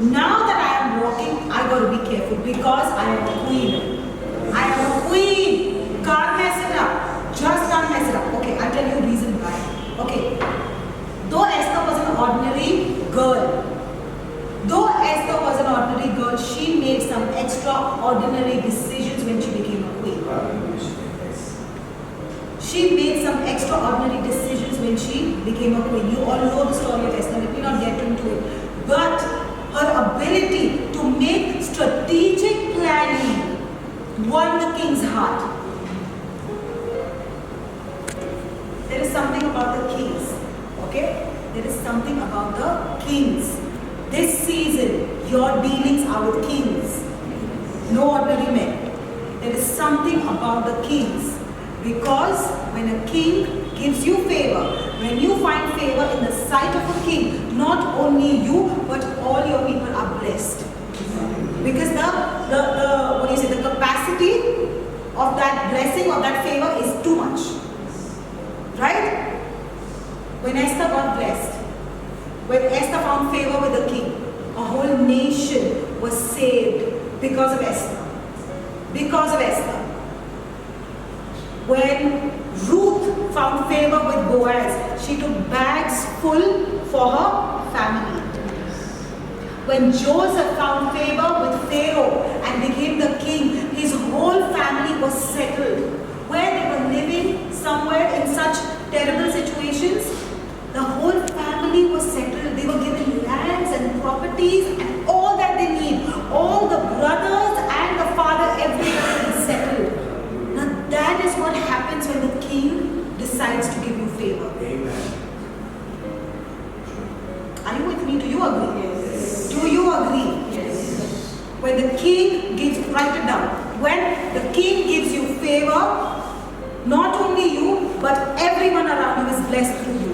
Now that I am walking, I got to be careful because I am a queen. I am a queen. Can't mess it up. Just can't mess it up. Okay, I'll tell you a reason why. Okay. Though Esther was an ordinary girl, she made some extraordinary decisions when she became a queen. She made some extraordinary decisions when she became a queen. You all know the story of Esther. Let me not get into it. But her ability to make strategic planning won the king's heart. There is something about the kings, okay? There is something about the kings. This season, your dealings are with kings, no ordinary men. There is something about the kings because when a king gives you favor, when you find favor in the sight of a king, not only you but all your people are blessed. Because the capacity of that blessing, of that favor is too much. Right? When Esther got blessed, when Esther found favor with the king, a whole nation was saved because of Esther. Because of Esther. When Ruth found favor with Boaz, she took bags full for her family. When Joseph found favor with Pharaoh and became the king, his whole family was settled. Where they were living somewhere in such terrible situations, the whole family was settled. They were given lands and properties and all that they need. All the brothers and the father, everybody is settled. Now that is what happens when the king decides to give you favor. Amen. Are you with me? Do you agree? Yes. Do you agree? Yes. When the king gives, write it down. When the king gives you favor, not only you, but everyone around you is blessed through you.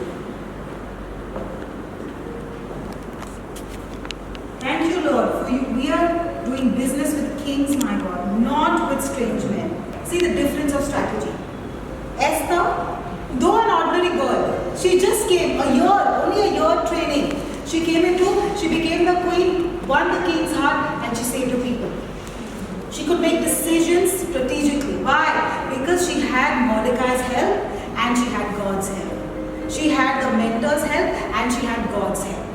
Thank you, Lord, for you See the difference of strategy. Esther, though an ordinary girl, she just came only a year training. She became the queen, won the king's heart, and she saved the people. She could make decisions strategically. Why? Because she had Mordecai's help and she had God's help. She had the mentor's help and she had God's help.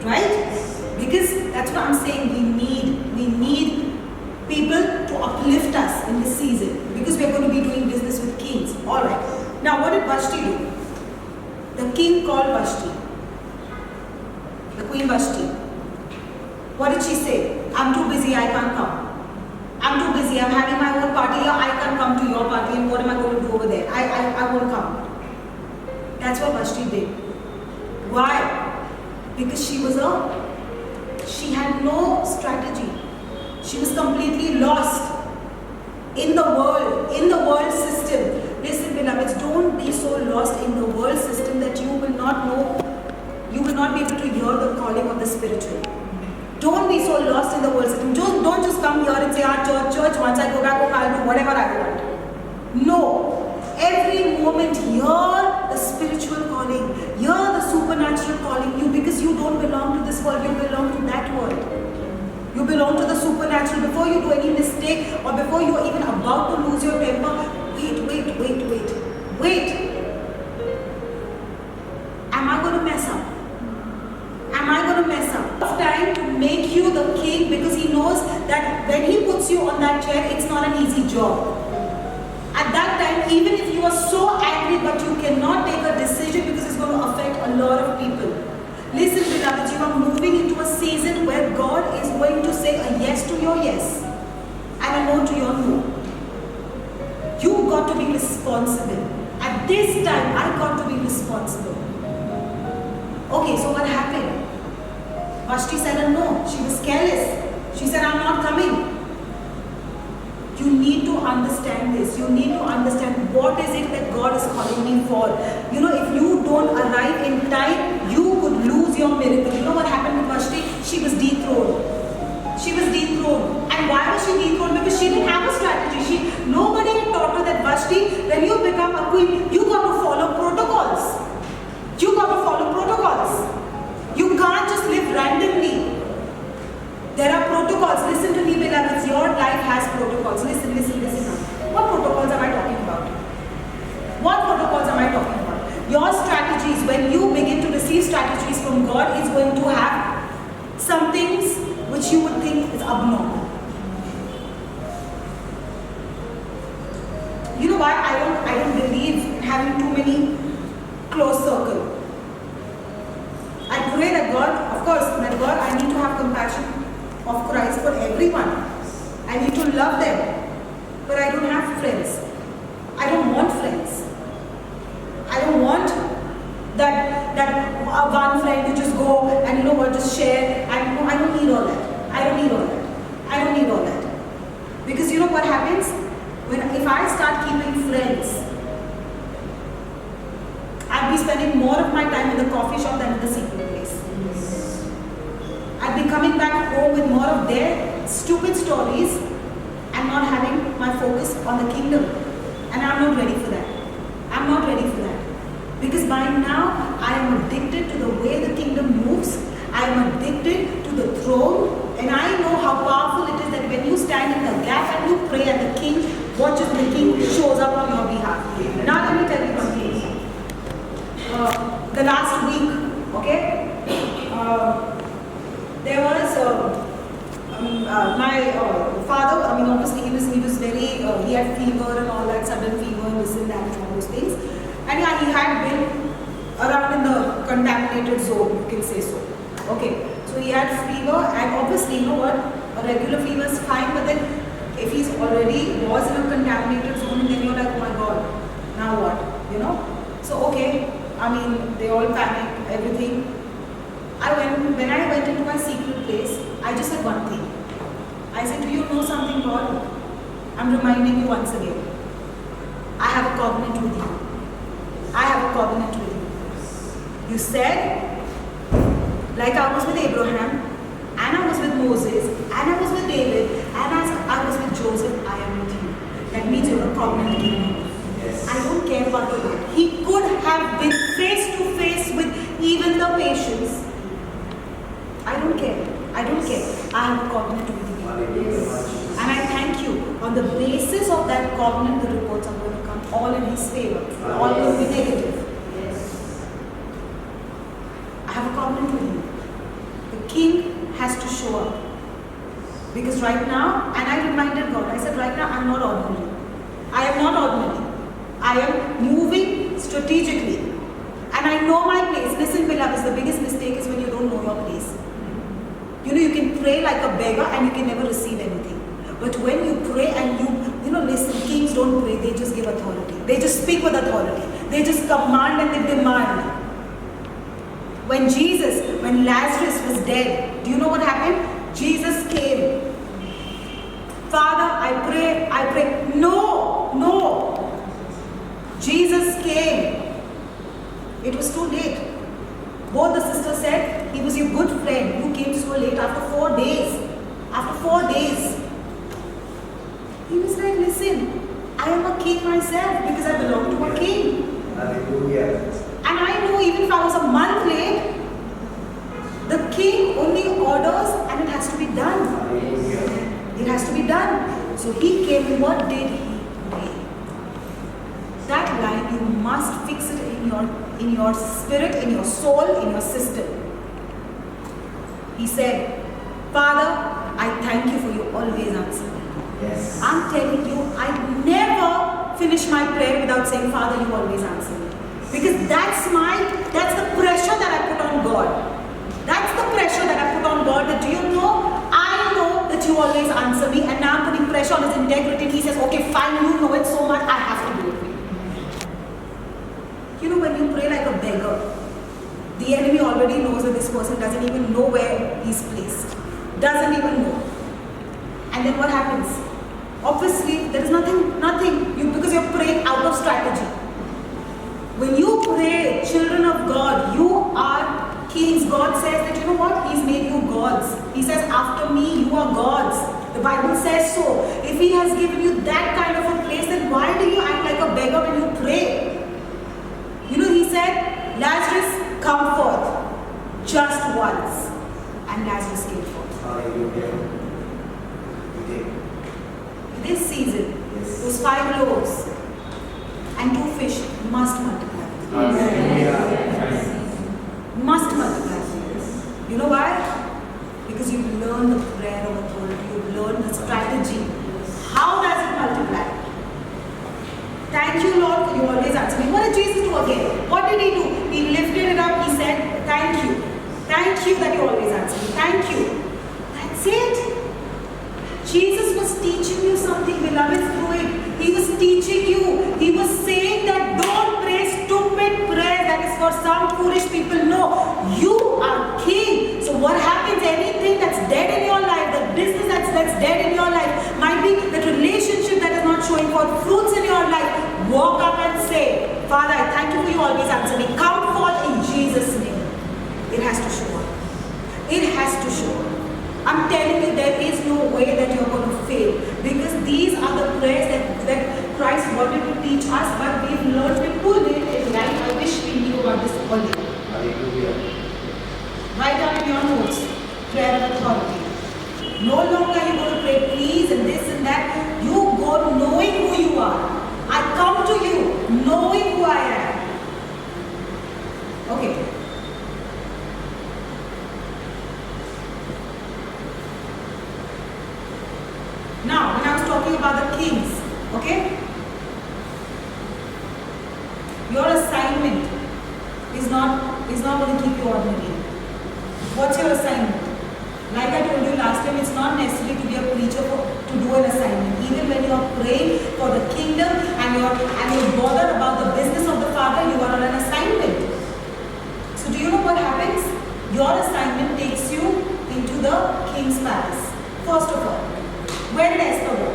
Right? Because that's what I'm saying. We need people to uplift us in this season. Because we're going to be doing business with kings. Alright. Now what did Vashti do? The king called Vashti. The queen Vashti. What did she say? I'm too busy, I can't come. I'm too busy, I'm having my own party here, I can't come to your party, and what am I going to do over there? I won't come. That's what Vashti did. Why? Because she had no strategy. She was completely lost in the world system. Listen, beloveds, don't be so lost in the world system that you will not be able to hear the calling of the spiritual. Don't be so lost in the world system. Don't just come here and say, church, once I go back home, I'll do whatever I want. No. Every moment, hear the spiritual calling. Hear the supernatural calling you, because you don't belong to this world, you belong to that world. You belong to the supernatural. Before you do any mistake or before you're even about to lose your temper, wait. Am I going to mess up? Am I going to mess up? Time to make you the king, because he knows that when he puts you on that chair, it's not an easy job. At that time, even if you are so angry, but you cannot take a decision because it's going to affect a lot of people. Listen, beloved, you are moving into a season where God is going to say a yes to your yes and a no to your no. You've got to be responsible. At this time, I got to be responsible. Okay, so what happened? Vashti said a no. She was careless. She said, I'm not coming. You need to understand this. You need to understand what is it that God is calling me for. You know, if you don't arrive in time, you could lose your miracle. You know what happened with Vashti? She was dethroned. She was dethroned. And why was she dethroned? Because she didn't have a strategy. Nobody had taught her that, Vashti, when you become a queen, you got to follow protocols. You got to follow protocols. You can't just live randomly. There are protocols. Listen to me, beloveds. Your life has protocols. Listen now. What protocols am I talking about? What protocols am I talking about? Your strategies, when you begin to receive strategies from God, is going to have some things which you would think is abnormal. You know why I don't believe in having too many close circle. I pray that God, of course, that God, I need to have compassion of Christ for everyone. I need to love them. But I don't have friends. I don't want friends. I don't want that one friend to just go and you know what, just share. I don't need all that. I don't need all that. Because you know what happens? If I start keeping friends, I'd be spending more of my time in the coffee shop than in the secret place. I'd be coming back home with more of their stupid stories and not having my focus on the kingdom. And I'm not ready for that. I'm not ready for that. Because by now, I am addicted to the way the kingdom moves. I am addicted to the throne. And I know how powerful it is that when you stand in the gap and you pray and the king watches, the king shows up on your behalf. Now let me tell you something. The last week, okay, there was my father. Obviously he was very, he had fever and all that, sudden fever and this and that and all those things. And yeah, he had been around in the contaminated zone, you can say so. Okay, so he had fever, and obviously, you know what, a regular fever is fine, but then if he's already was in a contaminated zone, and then you're like, oh my God, now what, you know? So okay. They all panicked, everything. When I went into my secret place, I just said one thing. I said, do you know something, God? I'm reminding you once again. I have a covenant with you. I have a covenant with you. You said, like I was with Abraham, and I was with Moses, and I was with David, and as I was with Joseph, I am with you. that means you're a problem king. I don't care about the word. He could have been face to face with even the patients. I don't care. I don't care. I have a covenant with you. And I thank you. On the basis of that covenant, the reports are going to come all in his favor. All will be negative. I have a covenant with you. The king has to show up. Because right now, and I reminded God, I said, right now I'm not ordinary. I am not ordinary. I am moving strategically. And I know my place. Listen, beloveds, the biggest mistake is when you don't know your place. You know, you can pray like a beggar and you can never receive anything. But when you pray and you know, listen, kings don't pray, they just give authority. They just speak with authority. They just command and they demand. When Lazarus was dead, do you know what happened? Jesus came. Father, I pray. No. Jesus came. It was too late. Both the sisters said, he was your good friend. You came so late after 4 days. After 4 days. He was like, listen, I am a king myself because I belong to a king. Hallelujah. And I know even if I was a month late, the king only orders and it has to be done. Hallelujah. It has to be done. So he came and what did he pray? That line, you must fix it in your spirit, in your soul, in your system. He said, Father, I thank you for you always answer me. Yes. I'm telling you, I never finish my prayer without saying, Father, you always answer me. Because that's the pressure that I put on God. That's the pressure that I put on God. That do you know? I know that you always answer me, and now I'm putting pressure on his integrity. And he says, okay, fine, you know it so much, I have to do it. You know, when you pray like a beggar, the enemy already knows that this person doesn't even know where he's placed. Doesn't even know. And then what happens? Obviously, there is nothing, because you're praying out of strategy. When you pray, children of God, you are kings. God says that, you know what? He's made you gods. He says, after me, you are gods. The Bible says so. If he has given you that kind of a place, then why do you act like a beggar when you pray? You know, he said, Lazarus, come forth. Just once. And Lazarus came forth. Hallelujah. This season, Yes. those 5 loaves and 2 fish must multiply. Must multiply. You know why? Because you've learned the prayer of authority. You've learned the strategy. How does it multiply? Thank you, Lord, for you always answer me. What did Jesus do again? What did he do? He lifted it up. He said, thank you. Thank you that you always answer me. Thank you. That's it. Jesus was teaching you something, beloved, through it. He was teaching you. He was saying that don't pray stupid prayer that is for some foolish people. No, you are king. So what happens? Anything that's dead in your life, the business that's dead in your life, might be the relationship that is not showing forth fruits in your life. Walk up and say, Father, I thank you for you always answer me. Come forth in Jesus' name. It has to show up. It has to show up. I'm telling you, there is no way that you're going to fail, because these are the prayers that Christ wanted to teach us, but we've learned to pull it in life. I wish we knew about this earlier. Hallelujah. Write down in your notes, prayer of authority. No longer are you going to pray please and this and that. You go knowing who you are. I come to you knowing who I am. Okay. Now, when I was talking about the kings, okay? Your assignment is not going to keep you ordinary. What's your assignment? Like I told you last time, it's not necessary to be a preacher to do an assignment. Even when you are praying for the kingdom and you're bothered about the business of the Father, you are on an assignment. So do you know what happens? Your assignment takes you into the king's palace. First of all, where did Esther go?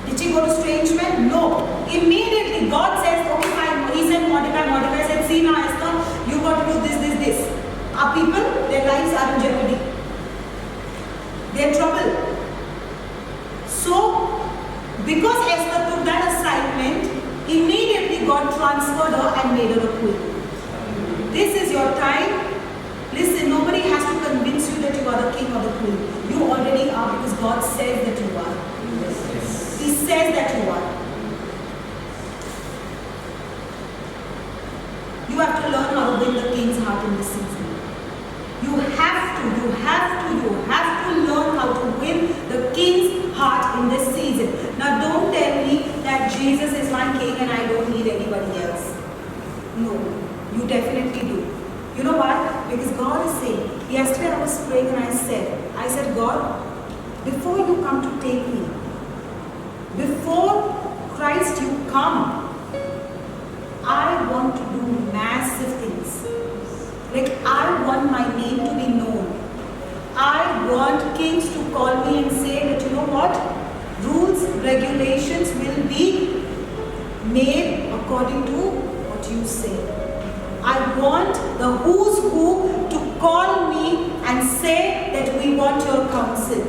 Did she go to strange men? No. Immediately God says, okay fine, he sent Mordecai. Mordecai said, see now Esther, you got to do this. Our people, their lives are in jeopardy. They're in trouble. So Because Esther took that assignment, immediately God transferred her and made her a queen. This is your time. Listen, nobody has to convince you that you are the king or the queen. You already are because God says that you are. He says that you are. You have to learn how to win the king's heart in this season. You have to learn how to win the king's heart in this season. Now don't tell me that Jesus is my king and I don't need anybody else. No, you definitely do. You know why? Because God is saying, yesterday I was praying and I said, God, before you come to take me, before Christ you come, I want to do massive things. Like I want my name to be known. I want kings to call me and say that, you know what? Rules, regulations will be made according to what you say. I want the who's who to call me and say that we want your counsel.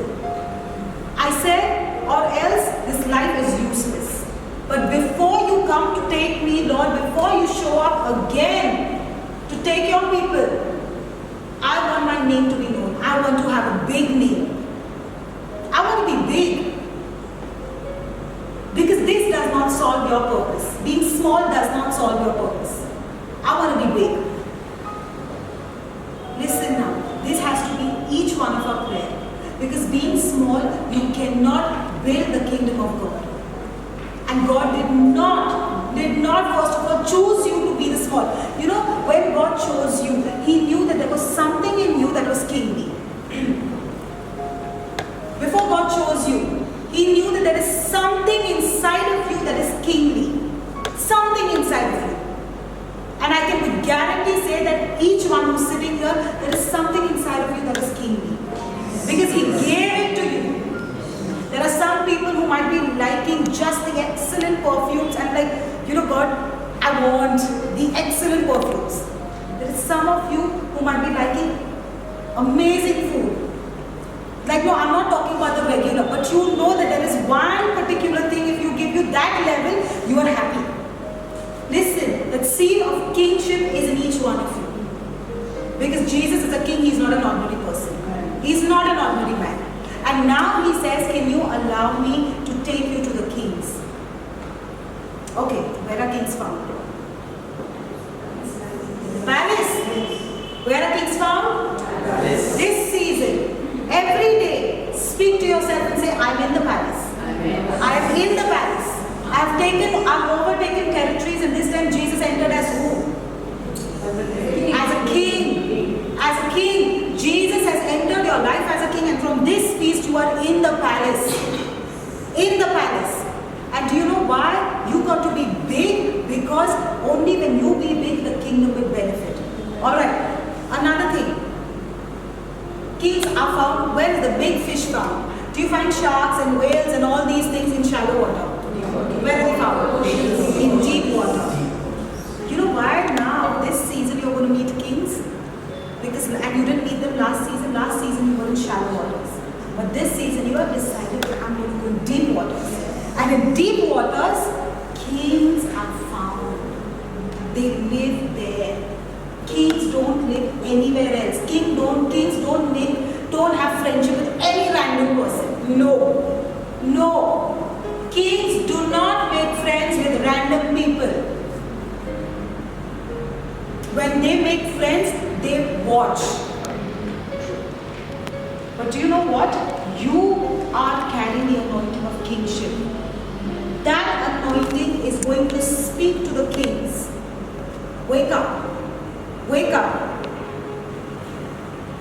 I said, or else this life is useless. But before you come to take me, Lord, before you show up again to take your people, I want my name to be known. I want to have a big name. I want to be big. Because this does not solve your purpose. Being small does not solve your purpose. I want to be big. Listen now, this has to be each one of our prayer. Because being small, you cannot build the kingdom of God. And God did not first of all choose you to be the small. You know, when God chose you, He knew that there was something in you that was kingly. Before God chose you, He knew that there is something inside of you that is kingly. Something inside of you. And I can with guarantee say that each one who's sitting here, there is something inside of you that is kingly. Because He gave it to you. There are some people who might be liking just the excellent perfumes and like, you know, God, I want the excellent perfumes. There is some of you who might be liking amazing food. Like, no, I'm not talking about the regular, but you know that there is one particular thing, if you give you that level, you are happy. Listen, that seed of kingship is in each one of you. Because Jesus is a king, He's not an ordinary person. He's not an ordinary man. And now He says, can you allow me to take you to the kings? Okay, where are kings found? Palace. Where are kings found? Palace. This season, every day, speak to yourself and say, I'm in the palace. I am in the palace. I've overtaken territories, and this time Jesus entered as who? As a king. As a king. Jesus has entered your life as a king, and from this feast you are in the palace. In the palace. And do you know why? You got to be big, because only when you be big, the kingdom will benefit. Alright. Another thing. Kings are found, where is the big fish found? Do you find sharks and whales and all these things in shallow water? Where are they found? In deep water. You know why now, this season, you're going to meet kings? Because, and you didn't meet them last season. Last season, you were in shallow waters. But this season, you have decided that I'm going to go in deep waters. And in deep waters, kings are found. They live there. Kings don't live anywhere else. Kings don't have friendship with any random person. No. Kings do not make friends with random people. When they make friends, they watch. But do you know what? You are carrying the anointing of kingship. That anointing is going to speak to the kings. Wake up. Wake up.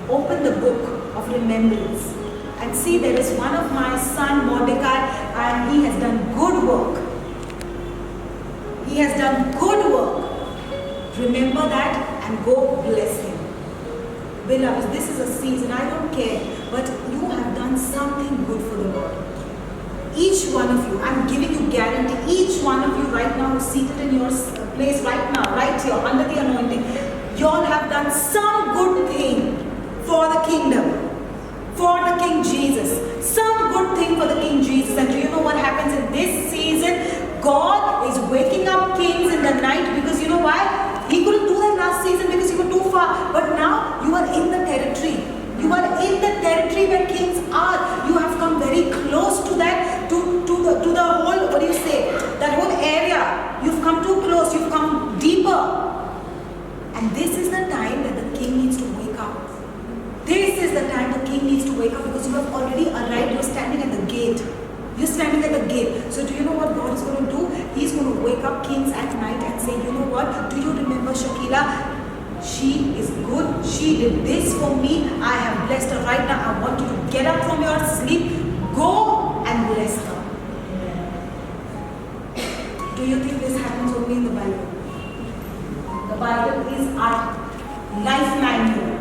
Open the book of remembrance and see, there is one of my son Mordecai, and he has done good work. He has done good work. Remember that and go bless him. Beloved, this is a season, I don't care, but you have done something good for the Lord. Each one of you, I'm giving you guarantee, each one of you right now who's seated in your place right now, right here, under the anointing, you all have done some good thing for the kingdom. for the King Jesus. Some good thing for the King Jesus. And do you know what happens in this season? God is waking up kings in the night, because you know why? He couldn't do that last season because you were too far. But now you are in the territory. You are in the territory where kings are. You have come very close to that, to the whole, what do you say? That whole area. You've come too close. You've come deeper. And this is the time that the king needs to wake up. This is the time the king needs to wake up, because you have already arrived. You're standing at the gate. You're standing at the gate. So do you know what God is going to do? He's going to wake up kings at night and say, you know what? Do you remember Shakila? She is good. She did this for me. I have blessed her right now. I want you to get up from your sleep. Go and bless her. Do you think this happens only in the Bible? The Bible is our life manual.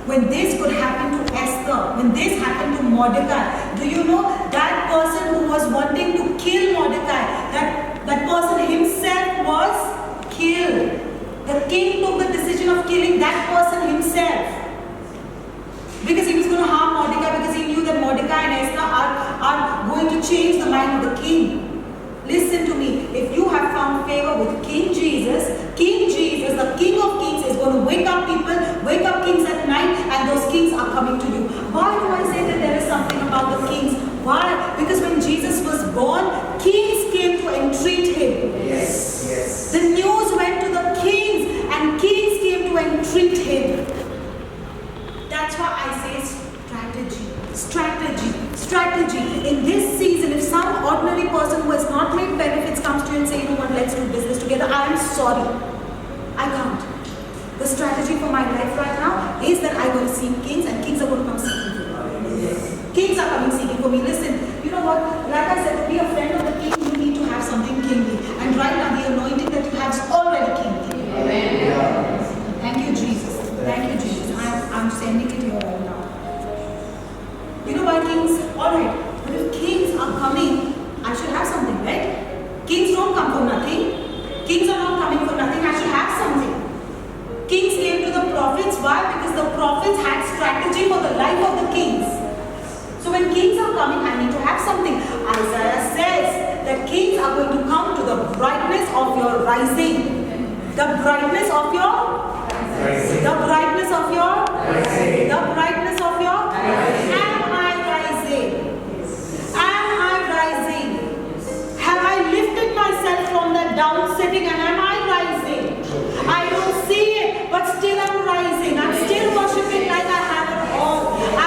When this could happen to Esther, when this happened to Mordecai, do you know that person who was wanting to kill Mordecai, that person himself was killed. The king took the decision of killing that person himself. Because he was going to harm Mordecai, because he knew that Mordecai and Esther are going to change the mind of the king. Listen to me. If you have found favor with King Jesus, the King of Kings, is going to wake up people, wake up kings at night, and those kings are coming to you. Why do I say that there is something about the kings? Why? Because when Jesus was born, kings came to entreat him. Yes, yes. The news went to the kings, and kings came to entreat him. That's why I say strategy. In this season, if some ordinary person who has not made benefits comes to you and say, you know what, let's do business together, I am sorry. I can't. The strategy for my life right now is that I'm going to seek kings, and kings are going to come seeking for me. Yes. Kings are coming seeking for me. Listen, you know what? Like I said, to be a friend of the king, you need to have something kingly. And right now, the anointing that you have is already kingly. Amen. Thank you, Jesus. Thank you, Jesus. I'm sending it here right now. You know why kings? Alright. But if kings are coming, I should have something, right? Kings don't come for nothing. Kings are not coming for nothing. I should have something. Kings came to the prophets. Why? Because the prophets had strategy for the life of the kings. So when kings are coming, I need to have something. Isaiah says that kings are going to come to the brightness of your rising. The brightness of your rising. The brightness of your rising. The brightness of your rising. Am I rising? Am I rising? Have I lifted myself from the down sitting, and am I rising? I don't see it, but still I'm rising. I'm still worshiping like I have it all. I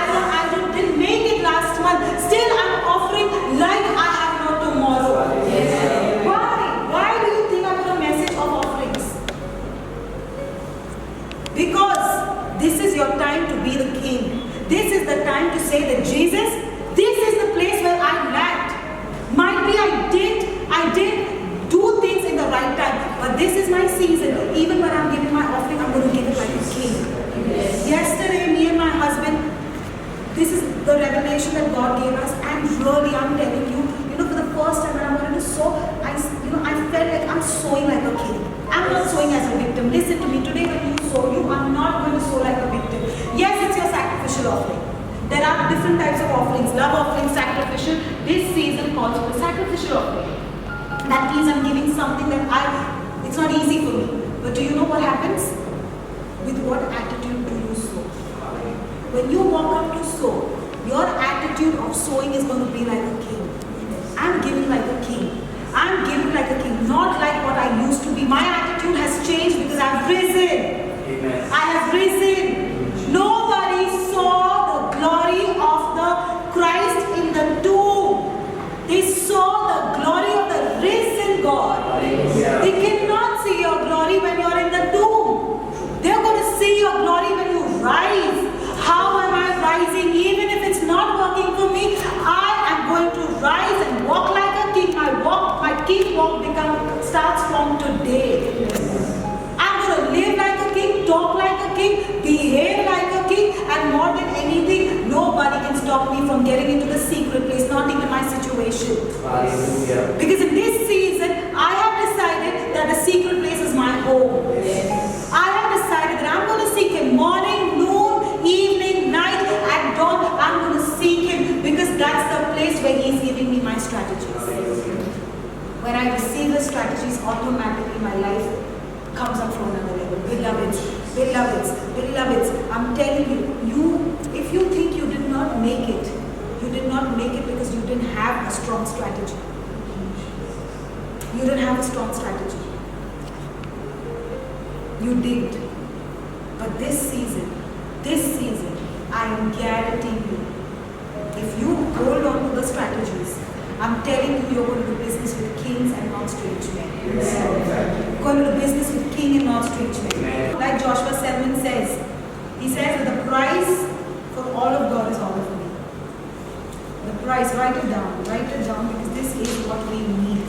didn't make it last month. Still I'm offering like I have no tomorrow. Yes. Why do you think I got a message of offerings? Because this is your time to be the king. This is the time to say that Jesus, this is the place where I lacked. Might be I did do things in the right time, but this is my season. Even when I'm giving my offering, I'm going to give it like a king. Yes. Yesterday, me and my husband, this is the revelation that God gave us, and really, I'm telling you, for the first time when I wanted to sow, I felt like I'm sowing like a king. I'm not sowing as a victim. Listen to me, today when you sow, you are not going to sow like a victim. Yes, it's your sacrificial offering. There are different types of offerings, love offering, sacrificial. This season calls for the sacrificial offering. That means I'm giving something that it's not easy for me. But do you know what happens? With what attitude do you sow? When you walk up to sow, your attitude of sowing is going to be like a king. I'm giving like a king. I'm giving like a king, not like what I used to be. My attitude has changed because I've risen. Amen. I have risen. Nobody saw the glory of the Christ in the tomb. They saw the glory of the risen God. Hallelujah. They cannot see your glory when you're in the tomb. They're going to see your glory when you rise. How am I rising? Even if it's not working for me, I am going to rise and walk like a king. My king walk starts from today. I'm going to live like a king, talk like a king, behave like a king, and more than anything, nobody can stop me from getting into the secret place, not even my situation. Hallelujah. Because in this season, I have decided that the secret place is my home. Yes. I have decided that I'm going to seek Him morning, noon, evening, night, at dawn. I'm strategies, automatically my life comes up from another level. Beloveds, beloveds, beloveds, I'm telling you, if you think you did not make it, you did not make it because you didn't have a strong strategy. You didn't have a strong strategy. You did. But this season, I am guaranteeing you, if you hold on to the strategies, I'm telling you, you're going to do business with kings and not strange men. You're going to do business with king and not strange men. Like Joshua 7 says, he says that the price for all of God is all of me. The price, write it down because this is what we need.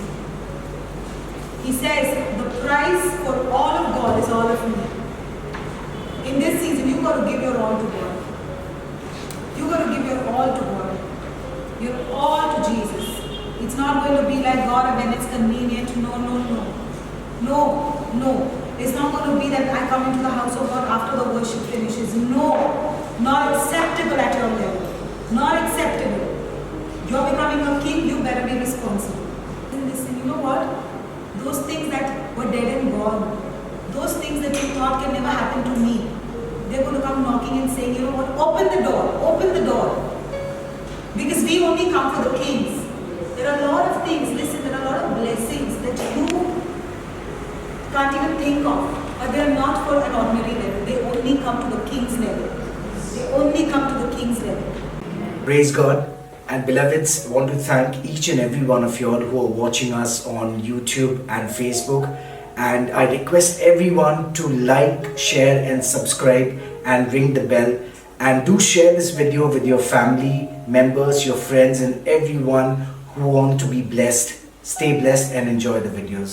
He says, the price for all of God is all of me. In this season, you've got to give your all to God. You've got to give your all to God. Your all to Jesus. It's not going to be like God when it's convenient. No. It's not going to be that I come into the house of God after the worship finishes. No. Not acceptable at your level. Not acceptable. You're becoming a king, you better be responsible. Listen, you know what? Those things that were dead and gone, those things that you thought can never happen to me, they're going to come knocking and saying, you know what, open the door. Because we only come for the kings. There are a lot of things, listen, there are a lot of blessings that you can't even think of. But they are not for an ordinary level. They only come to the king's level. They only come to the king's level. Praise God. And beloveds, I want to thank each and every one of you all who are watching us on YouTube and Facebook. And I request everyone to like, share and subscribe and ring the bell. And do share this video with your family members, your friends and everyone who want to be blessed. Stay blessed and enjoy the videos.